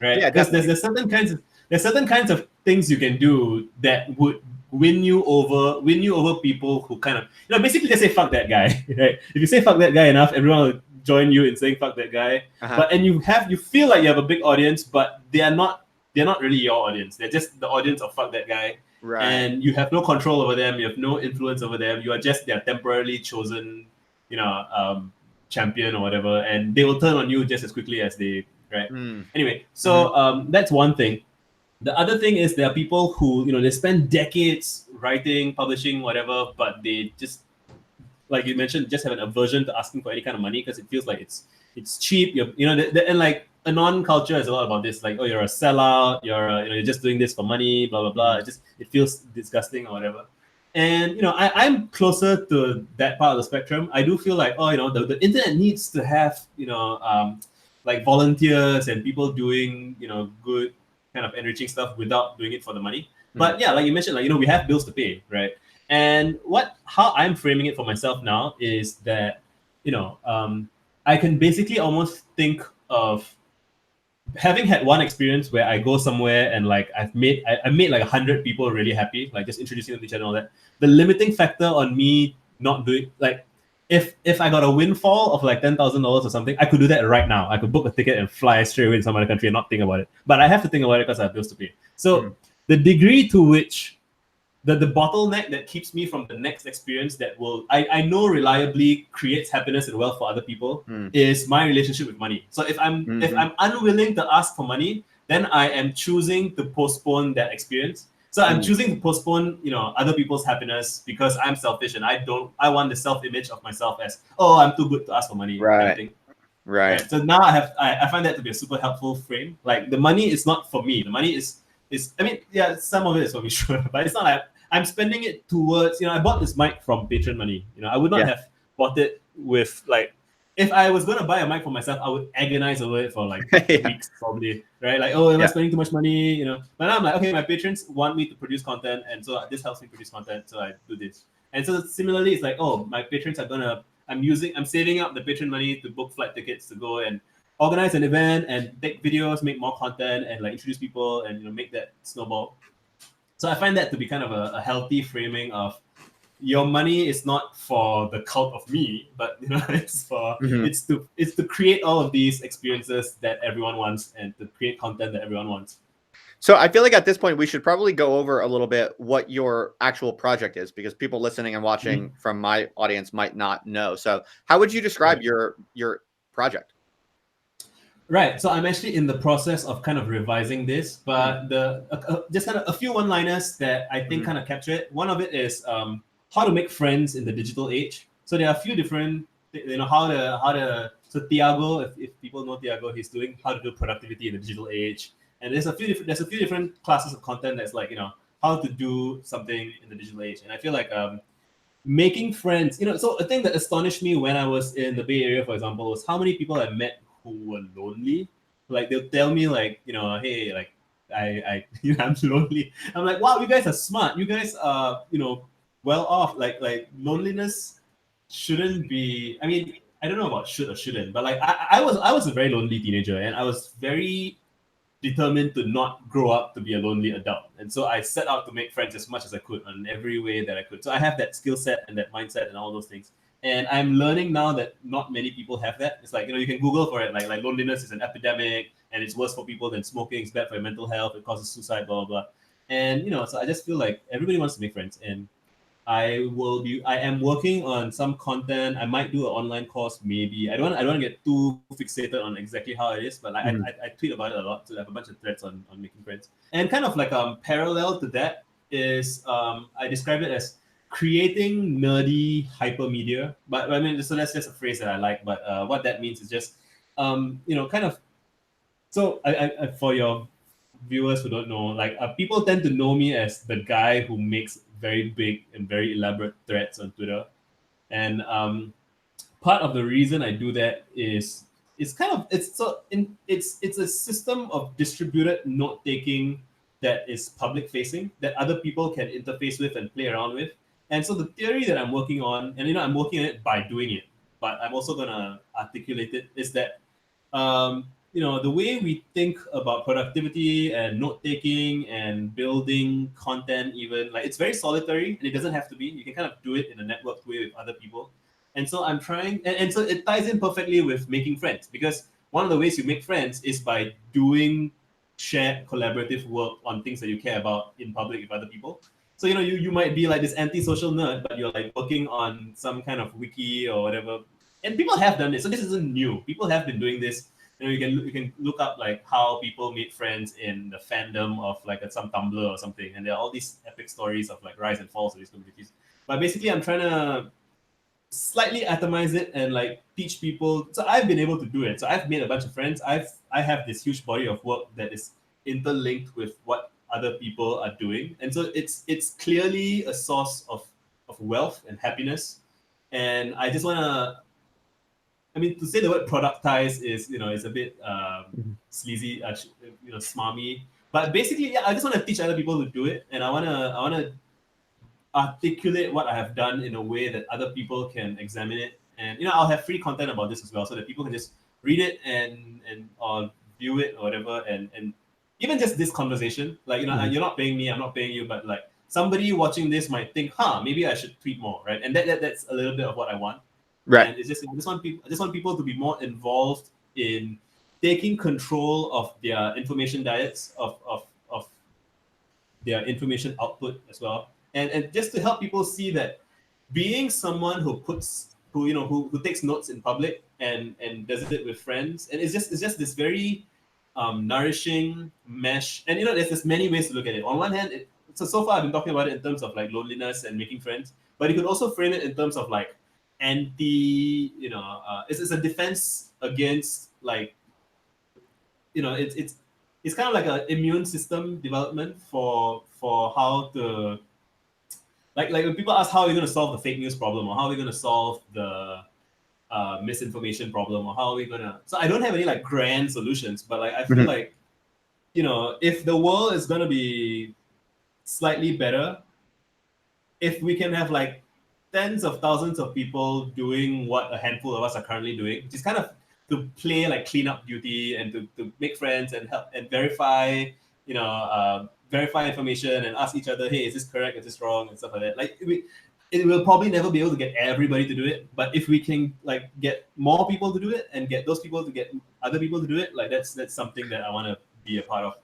right? Yeah, because there's certain kinds of things you can do that would win you over people who kind of, you know, basically just say fuck that guy, right? If you say fuck that guy enough, everyone will join you in saying fuck that guy. But and you feel like you have a big audience, but they're not really your audience. They're just the audience of fuck that guy. Right. And you have no control over them, you have no influence over them, you are just their temporarily chosen champion or whatever, and they will turn on you just as quickly as they, right? Mm. Anyway, so that's one thing. The other thing is there are people who, they spend decades writing, publishing, whatever, but they just, like you mentioned, just have an aversion to asking for any kind of money because it feels like it's cheap. And like anon culture is a lot about this. Like, oh, you're a sellout. You're just doing this for money. Blah blah blah. It feels disgusting or whatever. And I'm closer to that part of the spectrum. I do feel like, the internet needs to have like volunteers and people doing good kind of enriching stuff without doing it for the money. But yeah, like you mentioned, like we have bills to pay, right? And how I'm framing it for myself now is that I can basically almost think of having had one experience where I go somewhere and like I made like 100 people really happy, like just introducing them to each other and all that. The limiting factor on me not doing, like, if I got a windfall of like $10,000 or something, I could do that right now. I could book a ticket and fly straight away to some other country and not think about it. But I have to think about it because I have bills to pay. So the degree to which the bottleneck that keeps me from the next experience that will I know reliably creates happiness and wealth for other people is my relationship with money. So if I'm unwilling to ask for money, then I am choosing to postpone that experience. So I'm choosing to postpone, other people's happiness because I'm selfish and I want the self-image of myself as, oh, I'm too good to ask for money. Right. Kind of thing. Right. So now I find that to be a super helpful frame. Like the money is not for me. The money is I mean, yeah, some of it is for me, sure, but it's not like I'm spending it towards, I bought this mic from patron money. I would not have bought it with like, if I was going to buy a mic for myself, I would agonize over it for like weeks probably, right? Like, oh, am I spending too much money? But now I'm like, okay, my patrons want me to produce content, and so this helps me produce content, so I do this. And so similarly, it's like, oh, my patrons are I'm saving up the patron money to book flight tickets to go and organize an event and take videos, make more content, and like introduce people and make that snowball. So I find that to be kind of a healthy framing of your money is not for the cult of me, but it's for it's to create all of these experiences that everyone wants and to create content that everyone wants. So I feel like at this point we should probably go over a little bit what your actual project is, because people listening and watching from my audience might not know. So how would you describe your project? Right. So I'm actually in the process of kind of revising this, but just kind of a few one-liners that I think kind of capture it. One of it is how to make friends in the digital age. So there are a few different, so Tiago, if people know Tiago, he's doing how to do productivity in the digital age. And there's a few different classes of content that's like, how to do something in the digital age. And I feel like making friends, so a thing that astonished me when I was in the Bay Area, for example, was how many people I met who were lonely. Like they'll tell me like, hey, like I'm lonely. I'm like, wow, you guys are smart. You guys are, well off. Like loneliness shouldn't be, I mean, I don't know about should or shouldn't, but like I was a very lonely teenager, and I was very determined to not grow up to be a lonely adult. And so I set out to make friends as much as I could in every way that I could. So I have that skill set and that mindset and all those things. And I'm learning now that not many people have that. It's like, you can Google for it. Like loneliness is an epidemic and it's worse for people than smoking. It's bad for your mental health. It causes suicide, blah, blah, blah. And, so I just feel like everybody wants to make friends. And I am working on some content. I might do an online course, maybe. I don't want to get too fixated on exactly how it is, but I tweet about it a lot. So I have a bunch of threads on making friends. And kind of like parallel to that is I describe it as creating nerdy hypermedia. But I mean, so that's just a phrase that I like. But what that means is just kind of. So I for your viewers who don't know, like people tend to know me as the guy who makes very big and very elaborate threads on Twitter, and part of the reason I do that is it's a system of distributed note taking that is public facing that other people can interface with and play around with. And so the theory that I'm working on, and I'm working on it by doing it, but I'm also gonna articulate it, is that the way we think about productivity and note-taking and building content, even, like, it's very solitary, and it doesn't have to be. You can kind of do it in a networked way with other people. And so I'm trying, and so it ties in perfectly with making friends, because one of the ways you make friends is by doing shared collaborative work on things that you care about in public with other people. So, you might be like this anti-social nerd, but you're like working on some kind of wiki or whatever. And people have done this. So this isn't new. People have been doing this. You can look up like how people made friends in the fandom of like some Tumblr or something. And there are all these epic stories of like rise and falls of these communities. But basically I'm trying to slightly atomize it and like teach people. So I've been able to do it. So I've made a bunch of friends. I have this huge body of work that is interlinked with what other people are doing, and so it's clearly a source of wealth and happiness. And I just want to. I mean, to say the word productize is a bit sleazy, smarmy. But basically, yeah, I just want to teach other people to do it, and I wanna articulate what I have done in a way that other people can examine it. And I'll have free content about this as well, so that people can just read it and or view it or whatever. And even just this conversation, like you're not paying me, I'm not paying you, but like somebody watching this might think, maybe I should tweet more, right? And that's a little bit of what I want. Right. And I just want people to be more involved in taking control of their information diets, of their information output as well. And just to help people see that being someone who takes notes in public and does it with friends, and it's just this very nourishing mesh. And there's many ways to look at it. On one hand, so far I've been talking about it in terms of like loneliness and making friends, but you could also frame it in terms of like it's a defense against like it's kind of like an immune system development for how to like when people ask how are we going to solve the fake news problem, or how are we going to solve the misinformation problem, or how are we going to. So I don't have any like grand solutions, but like I feel like if the world is going to be slightly better, if we can have like tens of thousands of people doing what a handful of us are currently doing, which is kind of to play like cleanup duty and to make friends and help and verify, verify information and ask each other, hey, is this correct? Is this wrong? And stuff like that. Like it will probably never be able to get everybody to do it, but if we can like get more people to do it and get those people to get other people to do it, like that's something that I want to be a part of.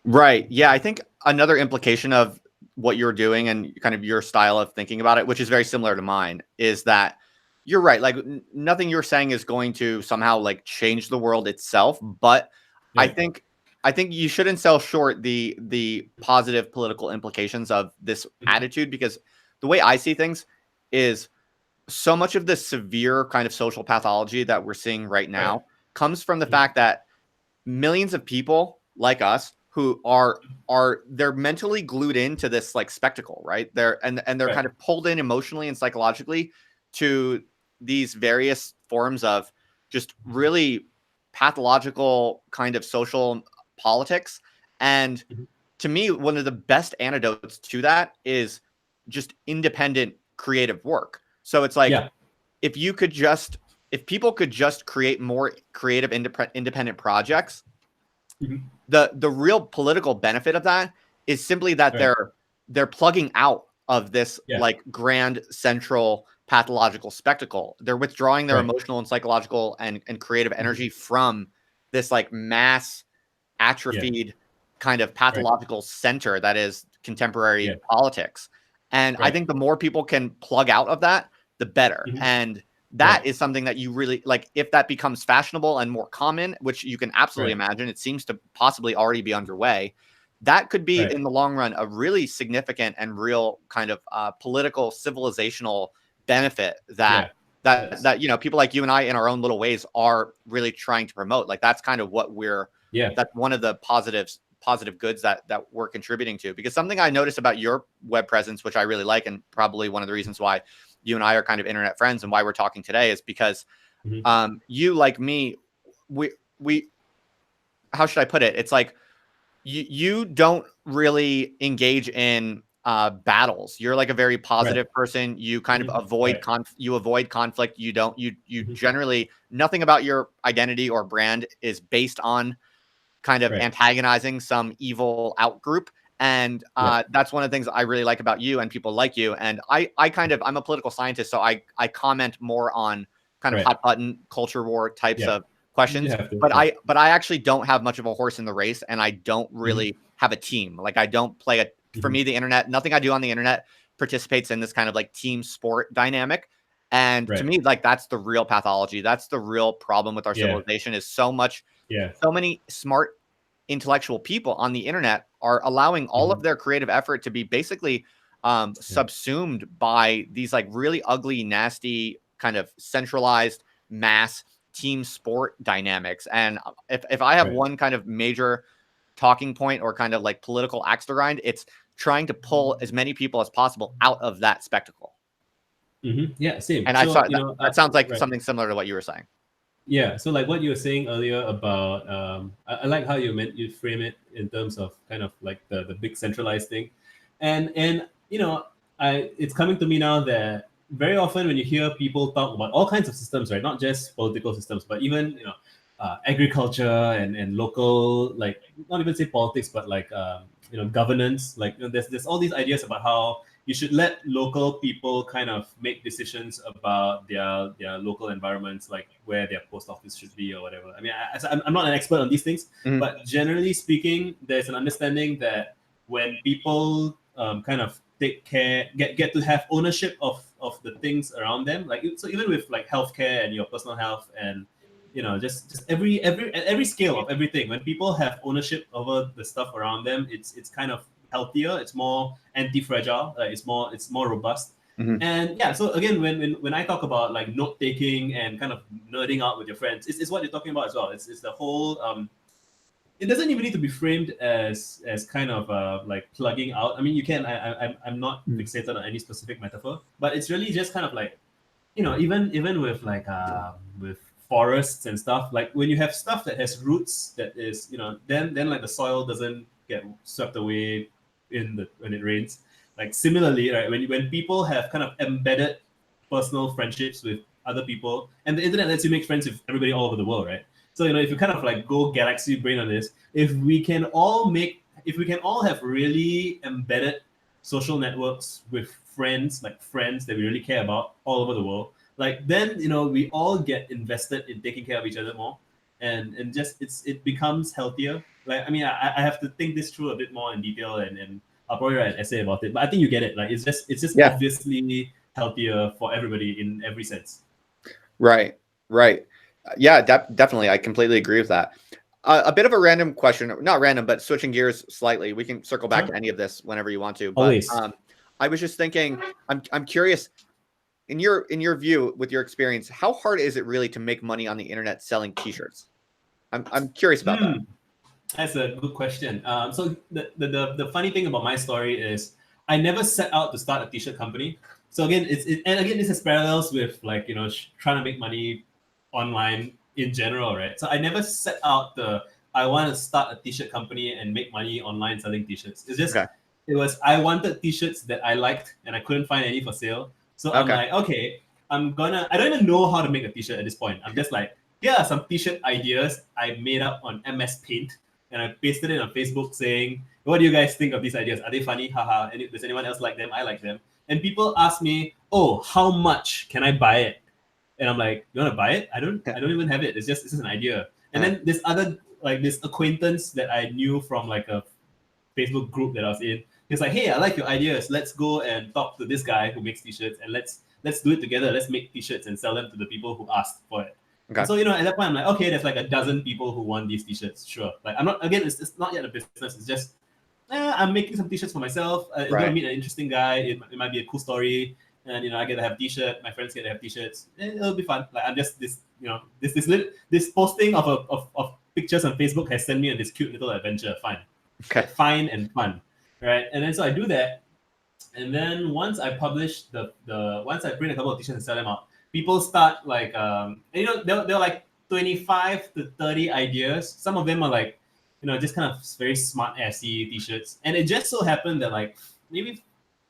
Right. Yeah. I think another implication of what you're doing and kind of your style of thinking about it, which is very similar to mine, is that you're right. Like nothing you're saying is going to somehow like change the world itself. But Yeah. I think you shouldn't sell short the positive political implications of this attitude, because the way I see things is so much of the severe kind of social pathology that we're seeing right now comes from the fact that millions of people like us who they're mentally glued into this like spectacle, right? They're kind of pulled in emotionally and psychologically to these various forms of just really pathological kind of social politics. And to me, one of the best antidotes to that is just independent creative work. So it's like, if people could just create more creative independent projects, the real political benefit of that is simply that they're plugging out of this like grand central pathological spectacle. They're withdrawing their emotional and psychological and creative energy from this like mass atrophied kind of pathological center that is contemporary politics. And I think the more people can plug out of that, the better. And that is something that you really like. If that becomes fashionable and more common, which you can absolutely imagine, it seems to possibly already be underway. That could be in the long run a really significant and real kind of political civilizational benefit that people like you and I in our own little ways are really trying to promote. Like that's kind of what that's one of the positive goods that we're contributing to. Because something I noticed about your web presence, which I really like, and probably one of the reasons why you and I are kind of internet friends and why we're talking today, is because you, like me, we how should I put it? It's like you don't really engage in battles. You're like a very positive person. You kind of avoid conflict. You don't you generally, nothing about your identity or brand is based on kind of antagonizing some evil out group. And that's one of the things I really like about you and people like you. And I'm a political scientist, so I comment more on kind of hot button culture war types of questions. But I actually don't have much of a horse in the race, and I don't really have a team. Like I don't play a For me, the internet, nothing I do on the internet participates in this kind of like team sport dynamic. And to me, like that's the real pathology. That's the real problem with our civilization is so many smart intellectual people on the internet are allowing all of their creative effort to be basically subsumed by these like really ugly, nasty kind of centralized mass team sport dynamics. And if I have one kind of major talking point or kind of like political axe to grind, it's trying to pull as many people as possible out of that spectacle. Yeah, same. And so, I saw that sounds like something similar to what you were saying. Yeah, so like what you were saying earlier about, I like how you frame it in terms of kind of like the big centralized thing, and it's coming to me now that very often when you hear people talk about all kinds of systems, right, not just political systems, but even agriculture and local, like not even say politics, but like governance, like there's all these ideas about how you should let local people kind of make decisions about their local environments, like where their post office should be or whatever. I mean, I'm not an expert on these things, but generally speaking, there's an understanding that when people kind of take care, get to have ownership of the things around them, like so even with like healthcare and your personal health and just every scale of everything, when people have ownership over the stuff around them, it's kind of healthier, it's more anti-fragile, it's more robust. And yeah, so again, when I talk about like note taking and kind of nerding out with your friends, it's what you're talking about as well. It's the whole it doesn't even need to be framed as kind of like plugging out. I mean, you can. I'm not fixated on any specific metaphor, but it's really just kind of like even with like with forests and stuff, like when you have stuff that has roots that is then like the soil doesn't get swept away when it rains. Like similarly, right, when people have kind of embedded personal friendships with other people, and the internet lets you make friends with everybody all over the world, right? So if you kind of like go galaxy brain on this, if we can all have really embedded social networks with friends that we really care about all over the world, like then we all get invested in taking care of each other more, and just it becomes healthier. Like I mean, I have to think this through a bit more in detail, and I'll probably write an essay about it. But I think you get it. Like it's just obviously healthier for everybody in every sense. Right. Yeah, definitely. I completely agree with that. A bit of a random question, not random, but switching gears slightly. We can circle back to any of this whenever you want to. But always. I was just thinking, I'm curious, in your view, with your experience, how hard is it really to make money on the internet selling T-shirts? I'm curious about that. That's a good question. So the funny thing about my story is I never set out to start a T-shirt company. So again, this has parallels with like trying to make money online in general, right? So I never set out I want to start a T-shirt company and make money online selling T-shirts. It's just it was I wanted T-shirts that I liked and I couldn't find any for sale. So I'm like, okay, I don't even know how to make a T-shirt at this point. I'm just like, here are some T-shirt ideas I made up on MS Paint. And I pasted it on Facebook saying, what do you guys think of these ideas? Are they funny? Haha. And does anyone else like them? I like them. And people ask me, oh, how much can I buy it? And I'm like, you want to buy it? I don't even have it. It's just an idea. And then this acquaintance that I knew from like a Facebook group that I was in, he's like, hey, I like your ideas. Let's go and talk to this guy who makes T-shirts and let's do it together. Let's make T-shirts and sell them to the people who asked for it. Okay. So at that point I'm like, okay, there's like a dozen people who want these T-shirts. Sure. Like it's not yet a business. It's just I'm making some T-shirts for myself. I'm gonna meet an interesting guy. It might be a cool story, and I get to have T-shirt. My friends get to have T-shirts. It'll be fun. Like I'm just this posting of pictures on Facebook has sent me on this cute little adventure. Fine. Okay. Fine and fun, right? And then so I do that, and then once I publish once I print a couple of T-shirts and sell them out, people start like they're like 25 to 30 ideas. Some of them are like just kind of very smart assy T-shirts, and it just so happened that like maybe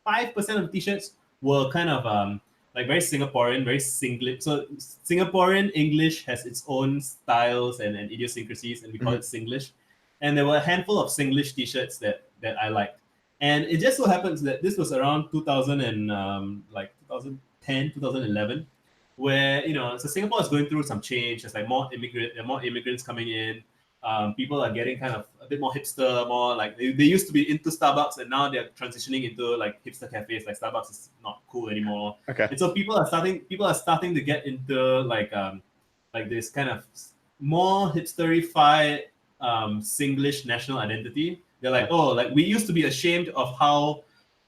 5% of T-shirts were kind of like very Singaporean, very Singlish. So Singaporean English has its own styles and idiosyncrasies, and we call it Singlish. And there were a handful of Singlish T-shirts that I liked, and it just so happens that this was around 2010, 2011. Where so Singapore is going through some change. There's like more immigrants coming in. people are getting kind of a bit more hipster, more like they used to be into Starbucks and now they're transitioning into like hipster cafes. Like Starbucks is not cool anymore. Okay. And so people are starting to get into like this kind of more hipsterified Singlish national identity. They're like, oh, like we used to be ashamed of how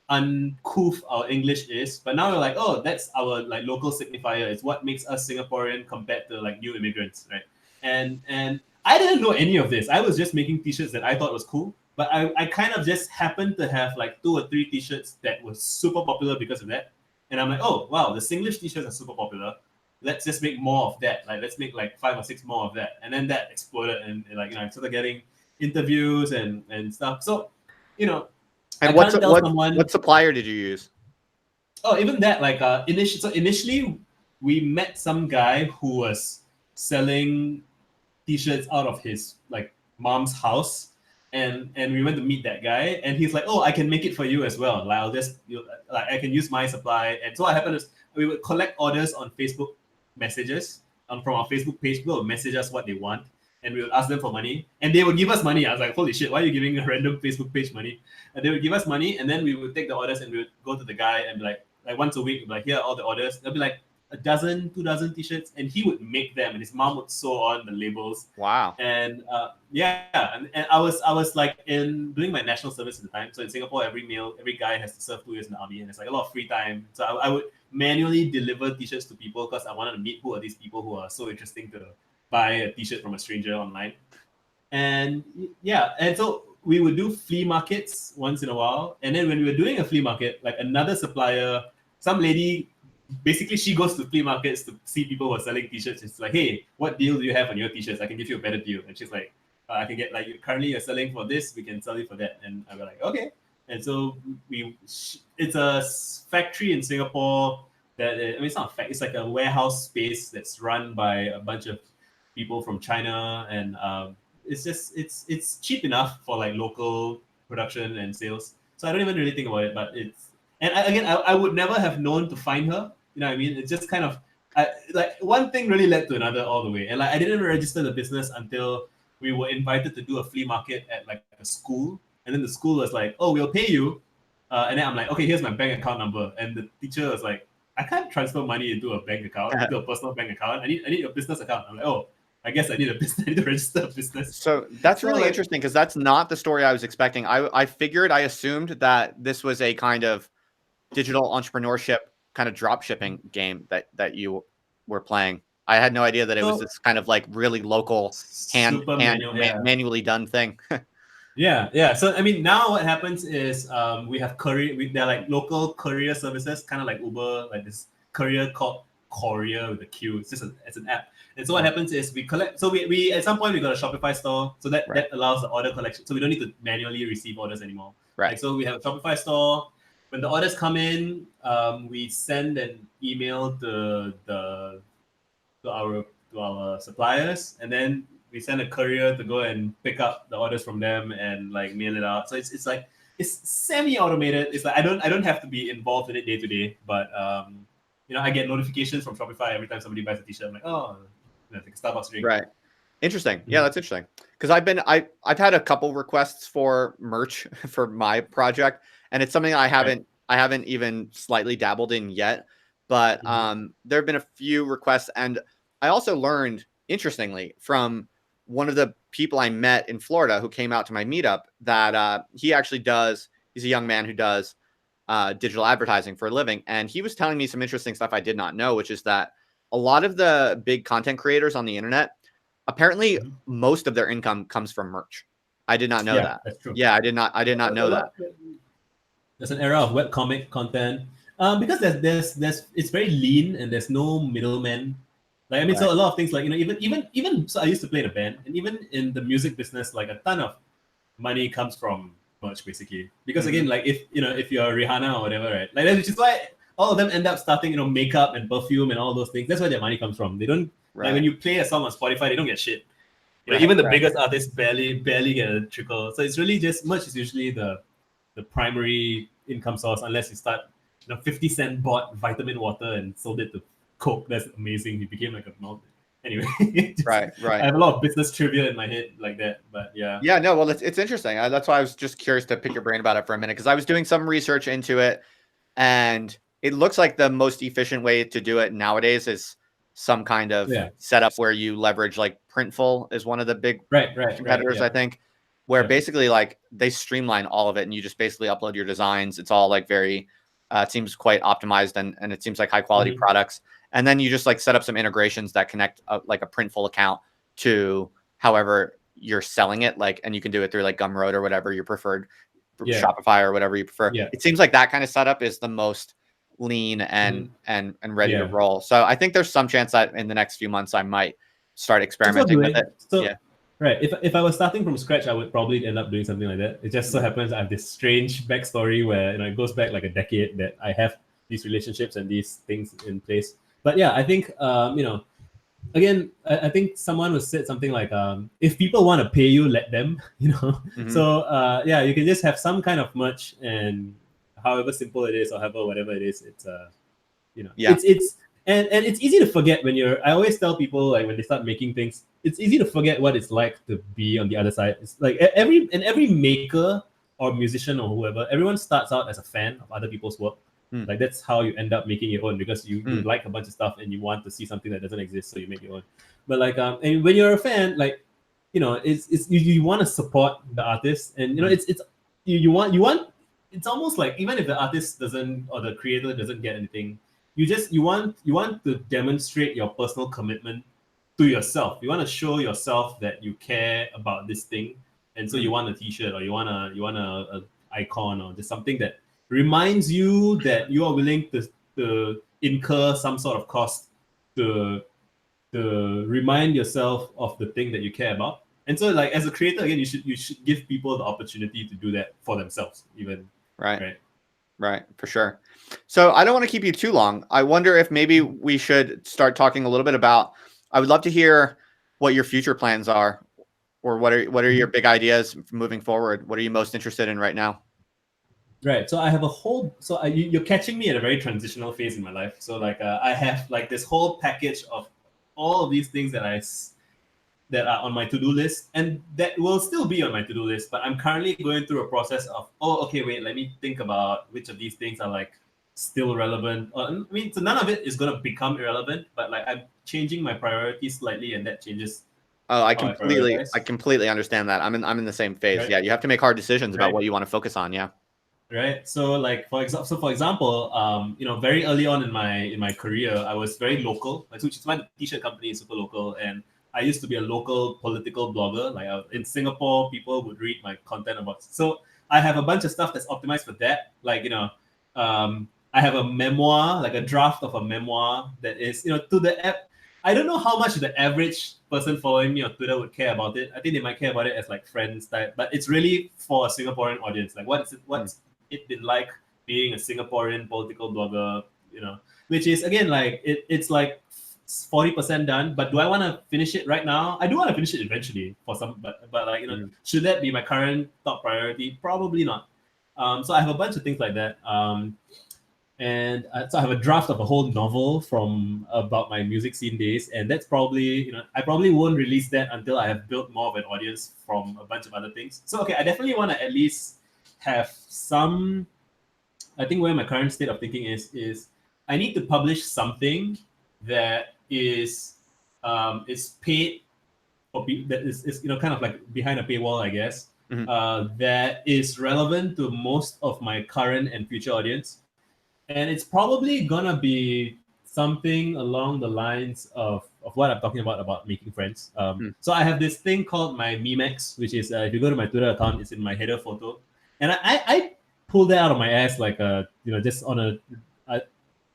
uncouth our English is, but now we're like, oh, that's our like local signifier. It's what makes us Singaporean compared to like new immigrants, right? And I didn't know any of this. I was just making t-shirts that I thought was cool, but I kind of just happened to have like 2 or 3 t-shirts that were super popular because of that. And I'm like, oh wow, the Singlish t-shirts are super popular. Let's just make more of that. Like let's make like 5 or 6 more of that. And then that exploded and like I started getting interviews and stuff. So, And I can't tell someone. what supplier did you use? Oh, even that, like initially we met some guy who was selling t-shirts out of his like mom's house, and we went to meet that guy, and he's like, oh, I can make it for you as well. Like like I can use my supply. And so what happened is we would collect orders on Facebook messages from our Facebook page. People would message us what they want, and we would ask them for money, and they would give us money. I was like, holy shit, why are you giving a random Facebook page money? And they would give us money, and then we would take the orders and we would go to the guy and be like once a week, we'd be like, here are all the orders. There'll be like a dozen, 2 dozen t-shirts, and he would make them, and his mom would sew on the labels. Wow. And and I was like doing my national service at the time. So in Singapore, every guy has to serve 2 years in the army, and it's like a lot of free time. So I would manually deliver t-shirts to people because I wanted to meet who are these people who are so interesting to buy a t-shirt from a stranger online. And and so we would do flea markets once in a while. And then when we were doing a flea market, like another supplier, some lady, basically she goes to flea markets to see people who are selling t-shirts. It's like, hey, what deal do you have on your t-shirts? I can give you a better deal. And she's like, I can get like, currently you're selling for this, we can sell you for that. And I was like, okay. And so it's a factory in Singapore that, it's not a factory, it's like a warehouse space that's run by a bunch of people from China. And it's cheap enough for like local production and sales. So I don't even really think about it, but I would never have known to find her. You know what I mean? It's just kind of like one thing really led to another all the way. And like I didn't register the business until we were invited to do a flea market at like a school. And then the school was like, oh, we'll pay you. And then I'm like, okay, here's my bank account number. And the teacher was like, I can't transfer money into a bank account, into a personal bank account. I need a business account. I'm like, oh, I guess I need a business. I need to register a business. So that's really interesting because that's not the story I was expecting. I assumed that this was a kind of digital entrepreneurship kind of drop shipping game that you were playing. I had no idea that it was this kind of like really local manually done thing. Yeah. So I mean, now what happens is we have they're like local courier services, kind of like Uber, like this courier called Courier with a Q. It's an app. And so what happens is we collect. So we at some point we got a Shopify store, so that allows the order collection. So we don't need to manually receive orders anymore. Right. Like, so we have a Shopify store. When the orders come in, we send an email to our suppliers, and then we send a courier to go and pick up the orders from them and like mail it out. So it's like it's semi-automated. It's like I don't have to be involved in it day to day, but I get notifications from Shopify every time somebody buys a t-shirt. I'm like, oh, like a Starbucks drink. Right. Interesting. Yeah, that's interesting. Because I've had a couple requests for merch for my project, and it's something I haven't even slightly dabbled in yet. But there have been a few requests, and I also learned, interestingly, from one of the people I met in Florida who came out to my meetup that he's a young man who does digital advertising for a living. And he was telling me some interesting stuff I did not know, which is that a lot of the big content creators on the internet, apparently most of their income comes from merch. I did not know that. That's true. Yeah, I did not know that. There's an era of webcomic content because there's it's very lean and there's no middleman. Like, I mean, so a lot of things like, even so I used to play in a band, and even in the music business, like a ton of money comes from merch basically. Because again, like if you're Rihanna or whatever, right? Like, which is why all of them end up starting, makeup and perfume and all those things. That's where their money comes from. They don't like when you play a song on Spotify, they don't get shit. Even the biggest artists barely get a trickle. So it's really just merch is usually the primary income source, unless you start 50 Cent bought vitamin water and sold it to Coke. That's amazing. He became like a multi. anyway. Right. I have a lot of business trivia in my head like that, but yeah. Yeah, no, well, it's interesting. That's why I was just curious to pick your brain about it for a minute, because I was doing some research into it, and it looks like the most efficient way to do it nowadays is some kind of setup where you leverage, like, Printful is one of the big competitors, I think, where basically, like, they streamline all of it, and you just basically upload your designs. It's all, like, very it seems quite optimized, and it seems like high quality products. And then you just, like, set up some integrations that connect like a Printful account to however you're selling it, like, and you can do it through like Gumroad or whatever your preferred, Shopify or whatever you prefer. It seems like that kind of setup is the most lean and ready to roll. So I think there's some chance that in the next few months I might start experimenting with it. So, right. If I was starting from scratch, I would probably end up doing something like that. It just so happens I have this strange backstory where, you know, it goes back like a decade that I have these relationships and these things in place. But yeah, I think you know, again, I think someone was said something like, if people want to pay you, let them, you know. So yeah, you can just have some kind of merch, and however simple it is or however whatever it is, it's you know, it's and it's easy to forget when you're. I always tell people, like, when they start making things, it's easy to forget what it's like to be on the other side. It's like every maker or musician or whoever, everyone starts out as a fan of other people's work. Like, that's how you end up making your own, because you like a bunch of stuff and you want to see something that doesn't exist, so you make your own. But like, and when you're a fan, like, you know, it's you want to support the artist, and you know, it's you want. It's almost like, even if the artist doesn't, or the creator doesn't get anything, you want to demonstrate your personal commitment to yourself. You want to show yourself that you care about this thing, and so you want a T-shirt, or you want a icon, or just something that reminds you that you are willing to incur some sort of cost to remind yourself of the thing that you care about. And so, like, as a creator, again, you should give people the opportunity to do that for themselves, even. Right, for sure. So I don't want to keep you too long. I wonder if maybe we should start talking a little bit about. I would love to hear what your future plans are, or what are your big ideas moving forward. What are you most interested in right now? Right. So I have a whole. So you're catching me at a very transitional phase in my life. So like, I have like this whole package of all of these things that are on my to-do list, and that will still be on my to-do list. But I'm currently going through a process of, okay, wait, let me think about which of these things are like still relevant. I mean, so none of it is going to become irrelevant, but like, I'm changing my priorities slightly, and that changes. Oh, I completely understand that. I'm in the same phase. Right? Yeah, you have to make hard decisions about what you want to focus on. Yeah. Right. So like, for example, you know, very early on in my career, I was very local. Like, which is why the t-shirt company is super local, and I used to be a local political blogger. Like, in Singapore, people would read my content about. So I have a bunch of stuff that's optimized for that. Like, you know, I have a memoir, like a draft of a memoir that is, you know, to the app. I don't know how much the average person following me on Twitter would care about it. I think they might care about it as like friends type, but it's really for a Singaporean audience. Like, what's it been like being a Singaporean political blogger, you know, which is, again, like, it's like 40% done. But do I want to finish it right now? I do want to finish it eventually for some, but like, you know, should that be my current top priority? Probably not. So I have a bunch of things like that. And so I have a draft of a whole novel from about my music scene days, and that's probably, you know, I probably won't release that until I have built more of an audience from a bunch of other things. So okay, I definitely want to at least have some. I think where my current state of thinking is I need to publish something that is paid for people, that is, you know, kind of like behind a paywall, I guess. That is relevant to most of my current and future audience. And it's probably gonna be something along the lines of what I'm talking about making friends. So I have this thing called my Memex, which is, if you go to my Twitter account, it's in my header photo. And I pulled that out of my ass, like, you know, just on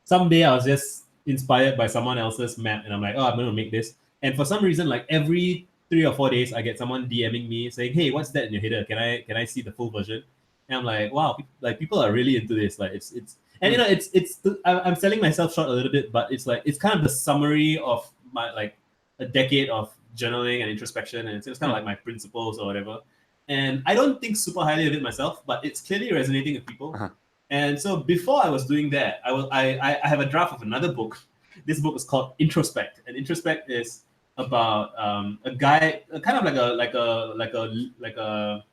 someday I was just inspired by someone else's map, and I'm like, oh, I'm gonna make this. And for some reason, like, every 3 or 4 days, I get someone DMing me saying, hey, what's that in your header? Can I see the full version? And I'm like, wow, like, people are really into this. Like, it's and you know, I'm selling myself short a little bit, but it's like, it's kind of the summary of my, like, a decade of journaling and introspection, and it's kind of like my principles or whatever. And I don't think super highly of it myself, but it's clearly resonating with people. And so before I was doing that, I have a draft of another book. This book is called Introspect, and Introspect is about a guy, kind of like a.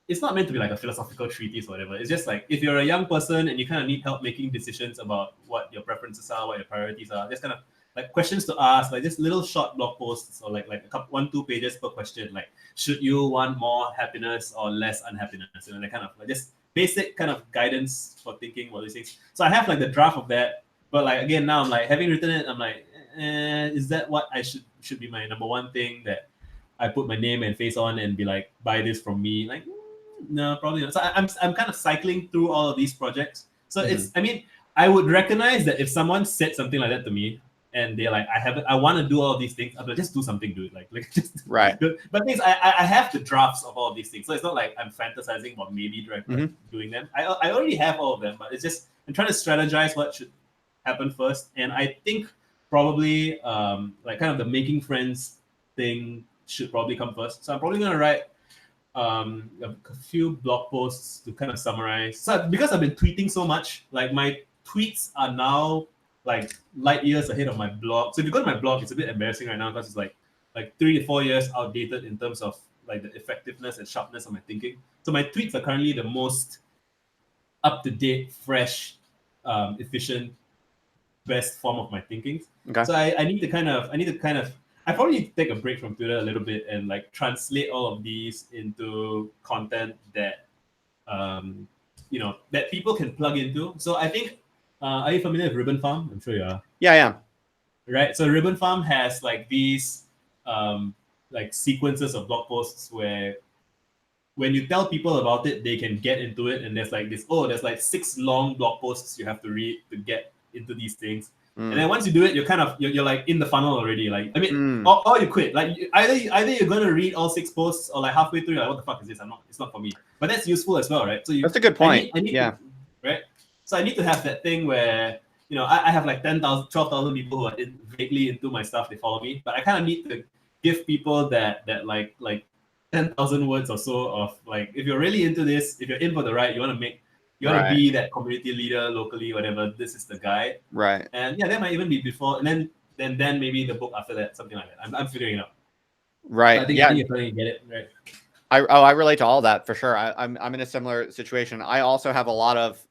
It's not meant to be like a philosophical treatise or whatever. It's just like if you're a young person and you kind of need help making decisions about what your preferences are, what your priorities are, just kind of like questions to ask, like just little short blog posts or like a couple, 1-2 pages per question. Like, should you want more happiness or less unhappiness? You know, that kind of like just basic kind of guidance for thinking about these things. So I have like the draft of that, but like again now I'm like having written it, I'm like, is that what I should be my number one thing that I put my name and face on and be like, buy this from me? Like, no, probably not. So I'm kind of cycling through all of these projects. So it's, I mean, I would recognize that if someone said something like that to me and they're like, I want to do all of these things, I'm like, just do something, dude. Like just Right. But things I have the drafts of all of these things, so it's not like I'm fantasizing about maybe doing them. I already have all of them, but it's just I'm trying to strategize what should happen first. And I think probably like kind of the making friends thing should probably come first. So I'm probably gonna write a few blog posts to kind of summarize. So because I've been tweeting so much, like my tweets are now like light years ahead of my blog. So if you go to my blog, it's a bit embarrassing right now because it's like 3 to 4 years outdated in terms of like the effectiveness and sharpness of my thinking. So my tweets are currently the most up to date, fresh, efficient, best form of my thinking. Okay. So I need to kind of I probably need to take a break from Twitter a little bit and like translate all of these into content that that people can plug into. So I think are you familiar with Ribbon Farm? I'm sure you are. Yeah, I am. Right. So Ribbon Farm has like these like sequences of blog posts where when you tell people about it, they can get into it. And there's like there's like 6 long blog posts you have to read to get into these things. And then once you do it, you're like in the funnel already. Like, I mean, or you quit. Like either you're gonna read all 6 posts, or like halfway through, you're like, what the fuck is this? It's not for me. But that's useful as well, right? So That's a good point. I need Yeah. right. So I need to have that thing where I have like 10,000, 12,000 people who are vaguely into my stuff. They follow me, but I kind of need to give people that like 10,000 words or so of like, if you're really into this, if you're in for the ride, you want to be that community leader locally, whatever. This is the guide, Right. and yeah, that might even be before, and then maybe the book after that, something like that. I'm figuring it out. Right. So I think Yeah. you're trying to get it right. I relate to all that for sure. I'm in a similar situation. I also have a lot of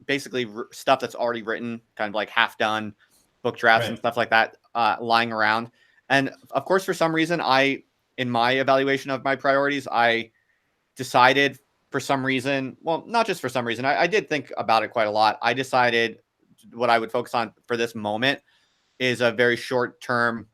basically stuff that's already written, kind of like half done book drafts and stuff like that, lying around. And of course, for some reason, in my evaluation of my priorities, I decided for some reason, well, not just for some reason, I did think about it quite a lot. I decided what I would focus on for this moment is a very short term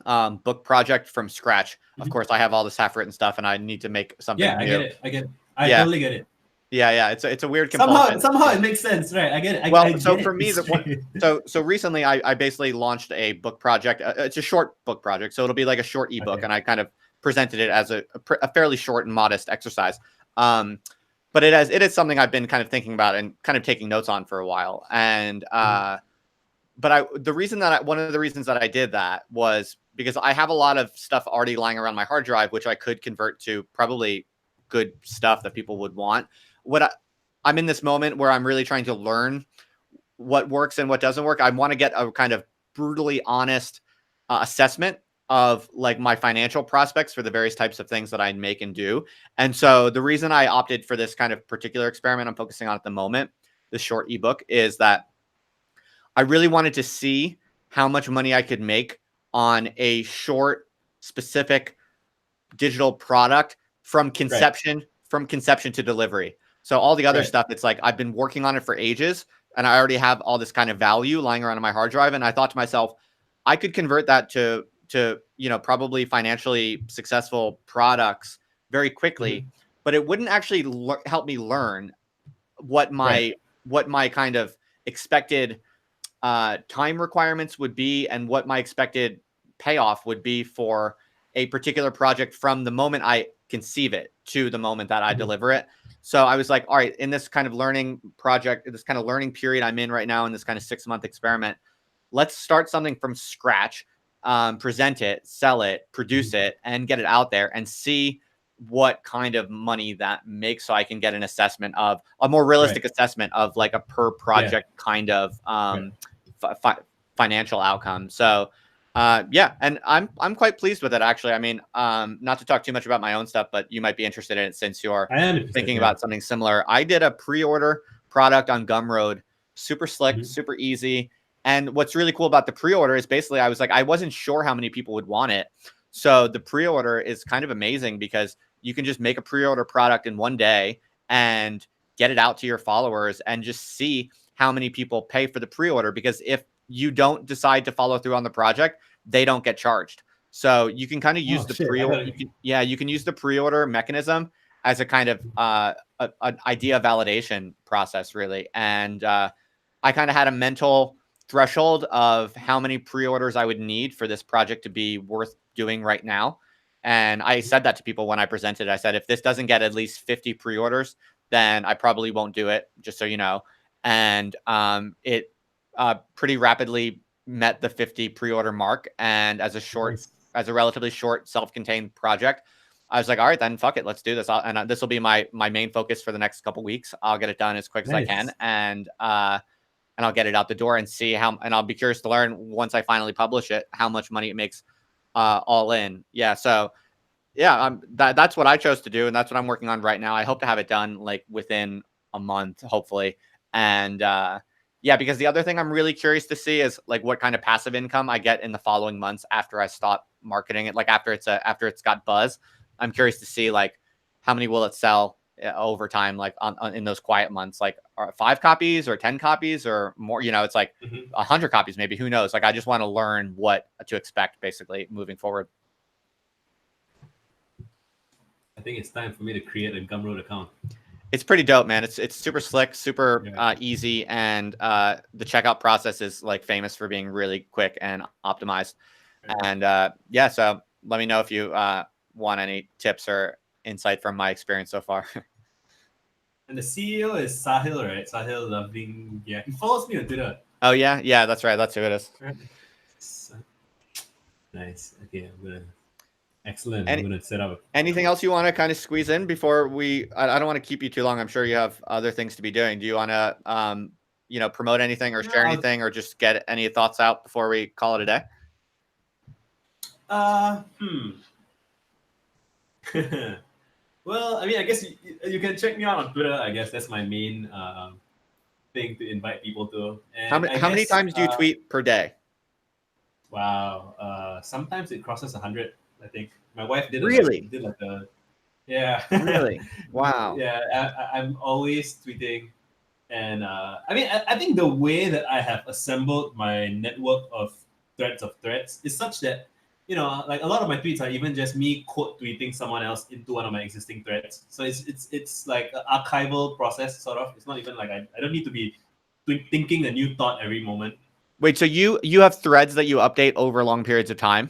book project from scratch. Of course, I have all this half written stuff, and I need to make something. Yeah, I new. get it. I totally get it. Yeah. It's a weird compulsion. Somehow it makes sense, right? I get it. Well, so for me, so recently I basically launched a book project. It's a short book project, so it'll be like a short ebook, and I kind of presented it as a fairly short and modest exercise. But it is something I've been kind of thinking about and kind of taking notes on for a while. And but one of the reasons that I did that was because I have a lot of stuff already lying around my hard drive, which I could convert to probably good stuff that people would want. I'm in this moment where I'm really trying to learn what works and what doesn't work. I want to get a kind of brutally honest assessment of like my financial prospects for the various types of things that I make and do. And so the reason I opted for this kind of particular experiment I'm focusing on at the moment, this short ebook, is that I really wanted to see how much money I could make on a short, specific digital product from conception to delivery. So all the other stuff, it's like I've been working on it for ages, and I already have all this kind of value lying around on my hard drive. And I thought to myself, I could convert that to probably financially successful products very quickly, but it wouldn't actually help me learn what my kind of expected time requirements would be and what my expected payoff would be for a particular project from the moment I conceive it to the moment that I deliver it. So I was like, all right, in this kind of learning project, this kind of learning period I'm in right now in this kind of 6-month experiment, let's start something from scratch, present it, sell it, produce it, and get it out there and see what kind of money that makes, so I can get an assessment of a more realistic assessment of like a per project kind of financial outcome. So Yeah, and I'm quite pleased with it actually. I mean, not to talk too much about my own stuff, but you might be interested in it since you're I am interested. thinking Yeah. about something similar. I did a pre-order product on Gumroad, super slick, super easy. And what's really cool about the pre-order is basically I was like, I wasn't sure how many people would want it. So the pre-order is kind of amazing because you can just make a pre-order product in one day and get it out to your followers and just see how many people pay for the pre-order. Because if you don't decide to follow through on the project, they don't get charged. So you can kind of use the pre-order. You can use the pre-order mechanism as a kind of an idea validation process, really. And I kind of had a mental threshold of how many pre-orders I would need for this project to be worth doing right now. And I said that to people when I presented. I said, if this doesn't get at least 50 pre-orders, then I probably won't do it, just so you know. And it pretty rapidly met the 50 pre-order mark. And as a relatively short self-contained project, I was like, all right, then fuck it, let's do this. And this will be my main focus for the next couple weeks. I'll get it done as quick as I can, and I'll get it out the door and see how. And I'll be curious to learn once I finally publish it how much money it makes all in. Yeah, so yeah, that's what I chose to do, and that's what I'm working on right now. I hope to have it done like within a month, hopefully. And yeah, because the other thing I'm really curious to see is like what kind of passive income I get in the following months after I stop marketing it. Like after it's got buzz, I'm curious to see like how many will it sell over time, like on in those quiet months, like 5 copies or 10 copies or more. You know, it's like 100 copies, maybe. Who knows? Like I just want to learn what to expect, basically, moving forward. I think it's time for me to create a Gumroad account. It's pretty dope, man. It's super slick, super easy, and the checkout process is like famous for being really quick and optimized. And yeah, so let me know if you want any tips or insight from my experience so far. And the CEO is Sahil, right? Sahil Loving. Yeah, he follows me on Twitter. Oh yeah, that's right. That's who it is. Nice. Okay, I'm gonna. Excellent. I'm gonna set up. Anything else you want to kind of squeeze in before we? I don't want to keep you too long. I'm sure you have other things to be doing. Do you want to promote anything or share anything, or just get any thoughts out before we call it a day? Well, I mean, I guess you can check me out on Twitter. I guess that's my main thing to invite people to. And how many times do you tweet per day? Wow. Sometimes it crosses 100. I think my wife did really like a yeah. Really? Wow. Yeah, I'm always tweeting, and I mean, I think the way that I have assembled my network of threads is such that, you know, like a lot of my tweets are even just me quote tweeting someone else into one of my existing threads. So it's like an archival process, sort of. It's not even like I don't need to be thinking a new thought every moment. Wait, so you have threads that you update over long periods of time?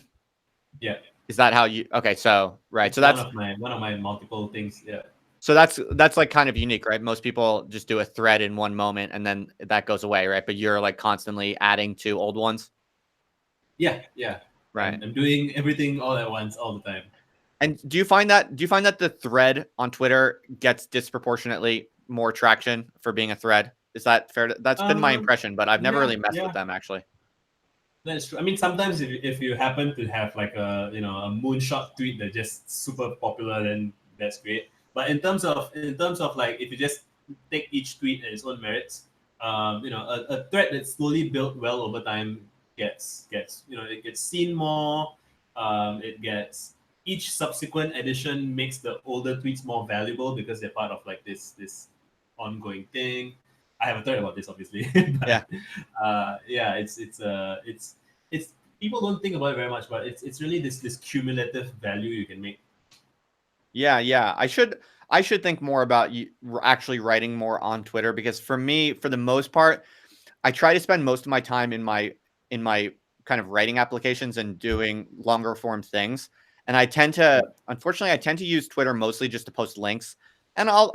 Yeah. Is that how you? Okay, so right, it's so that's one of my multiple things. Yeah. So that's like kind of unique, right? Most people just do a thread in one moment and then that goes away, right? But you're like constantly adding to old ones. Yeah. Right. I'm doing everything all at once, all the time. And do you find that the thread on Twitter gets disproportionately more traction for being a thread? Is that fair? That's been my impression, but I've never really messed with them, actually. That's true. I mean, sometimes if you happen to have like a moonshot tweet that just super popular, then that's great. But in terms of like, if you just take each tweet at its own merits, a thread that's slowly built well over time gets it gets seen more. It gets each subsequent edition makes the older tweets more valuable because they're part of like this ongoing thing. I have a thread about this, obviously. But, it's people don't think about it very much, but it's really this cumulative value you can make. Yeah. I should think more about you actually writing more on Twitter, because for me, for the most part, I try to spend most of my time in my kind of writing applications and doing longer form things. And I tend to, unfortunately, use Twitter mostly just to post links. And I'll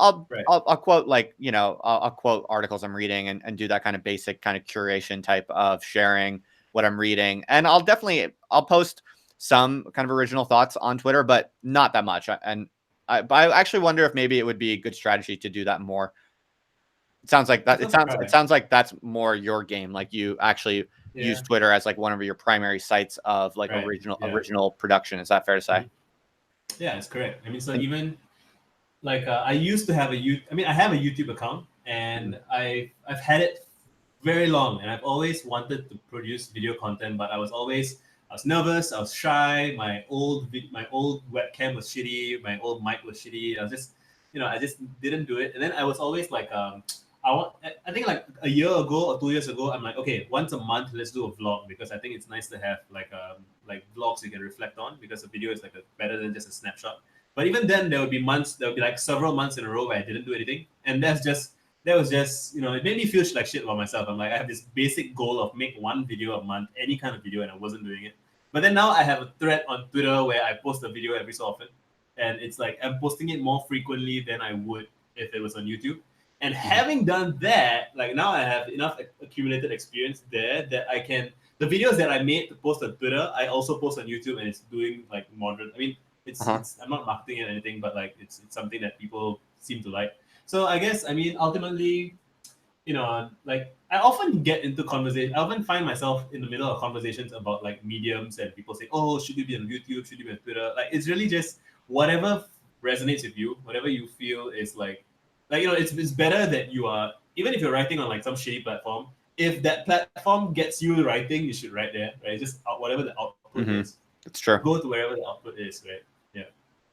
quote I'll quote articles I'm reading and do that kind of basic kind of curation type of sharing what I'm reading. And I'll post some kind of original thoughts on Twitter, but not that much. But I actually wonder if maybe it would be a good strategy to do that more. It sounds like that. It sounds like that's more your game. Like you actually use Twitter as like one of your primary sites of like original production. Is that fair to say? Yeah, it's correct. I mean, so even like I used to have I have a YouTube account, and I've had it very long, and I've always wanted to produce video content, but I was nervous, I was shy. My old webcam was shitty, my old mic was shitty. I just didn't do it. And then I was always like, I think like a year ago or 2 years ago, I'm like, okay, once a month, let's do a vlog, because I think it's nice to have like vlogs you can reflect on, because a video is like better than just a snapshot. But even then, there would be like several months in a row where I didn't do anything, and that was just it made me feel like shit about myself. I'm like, I have this basic goal of make one video a month, any kind of video, and I wasn't doing it. But then now I have a thread on Twitter where I post a video every so often, and it's like I'm posting it more frequently than I would if it was on YouTube. And having done that, like now I have enough accumulated experience there that I can, the videos that I made to post on Twitter, I also post on YouTube, and it's doing like moderate. I mean, it's I'm not marketing it or anything, but like it's something that people seem to like. So I guess, I mean, ultimately, like I often get into conversation. I often find myself in the middle of conversations about like mediums, and people say, "Oh, should you be on YouTube? Should you be on Twitter?" Like it's really just whatever resonates with you, whatever you feel is it's better that you are, even if you're writing on like some shitty platform. If that platform gets you writing, you should write there, right? Just whatever the output is. It's true. Go to wherever the output is, right? Yeah.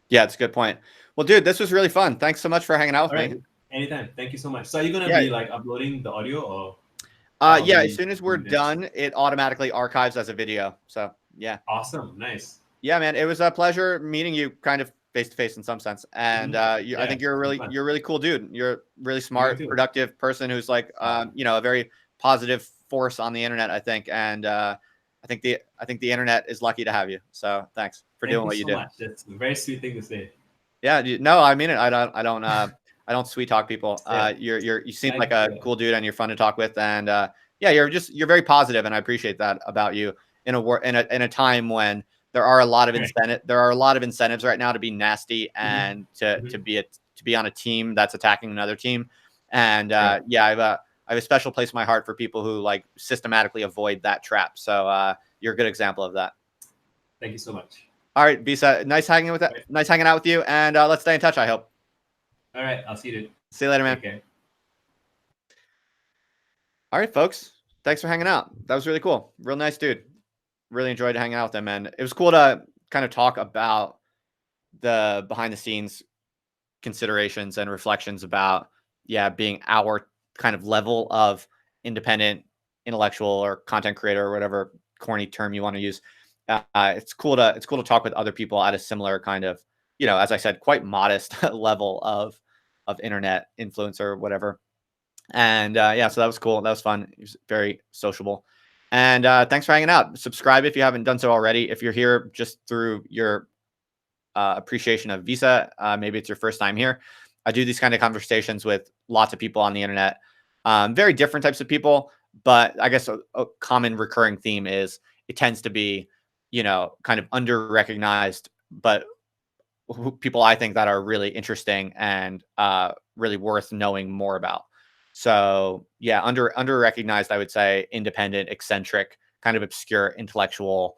Yeah, it's a good point. Well, dude, this was really fun. Thanks so much for hanging out with me. Anytime. Thank you so much. So are you gonna be like uploading the audio, or? Yeah, as soon as we're done, it automatically archives as a video. So yeah. Awesome. Nice. Yeah, man. It was a pleasure meeting you kind of face to face in some sense. And I think you're a really cool dude. You're a really smart, productive person who's like a very positive force on the internet, I think. And I think the internet is lucky to have you. So thanks for doing what you do. That's a very sweet thing to say. Yeah, no, I mean it. I don't sweet talk people. You seem like a cool dude, and you're fun to talk with. And you're very positive, and I appreciate that about you in a time when there are a lot of incentives right now to be nasty and to be on a team that's attacking another team. And I have a special place in my heart for people who like systematically avoid that trap. So you're a good example of that. Thank you so much. All right, Visa, nice hanging out with you, and let's stay in touch, I hope. All right, I'll see you, dude. See you later, man. Okay. All right, folks. Thanks for hanging out. That was really cool. Real nice dude. Really enjoyed hanging out with him, and it was cool to kind of talk about the behind-the-scenes considerations and reflections about, being our kind of level of independent intellectual or content creator or whatever corny term you want to use. It's cool to talk with other people at a similar kind of, as I said, quite modest level of internet influence or whatever. And so that was cool. That was fun. It was very sociable. And thanks for hanging out. Subscribe if you haven't done so already. If you're here just through your appreciation of Visa, maybe it's your first time here. I do these kind of conversations with lots of people on the internet, very different types of people. But I guess a common recurring theme is it tends to be, kind of under-recognized, but people I think that are really interesting and really worth knowing more about. So under-recognized, I would say, independent, eccentric, kind of obscure intellectual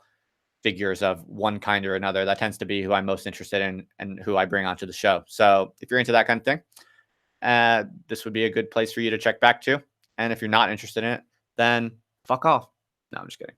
figures of one kind or another. That tends to be who I'm most interested in and who I bring onto the show. So if you're into that kind of thing, this would be a good place for you to check back to. And if you're not interested in it, then fuck off. No, I'm just kidding.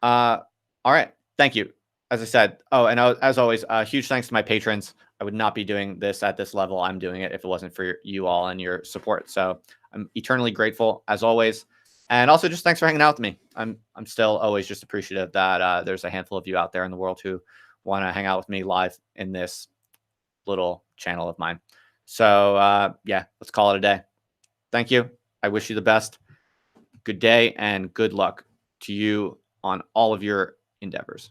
All right. Thank you. As I said, and as always, huge thanks to my patrons. I would not be doing this at this level I'm doing it if it wasn't for you all and your support. So I'm eternally grateful, as always. And also just thanks for hanging out with me. I'm still always just appreciative that there's a handful of you out there in the world who want to hang out with me live in this little channel of mine. So let's call it a day. Thank you. I wish you the best. Good day and good luck to you on all of your endeavors.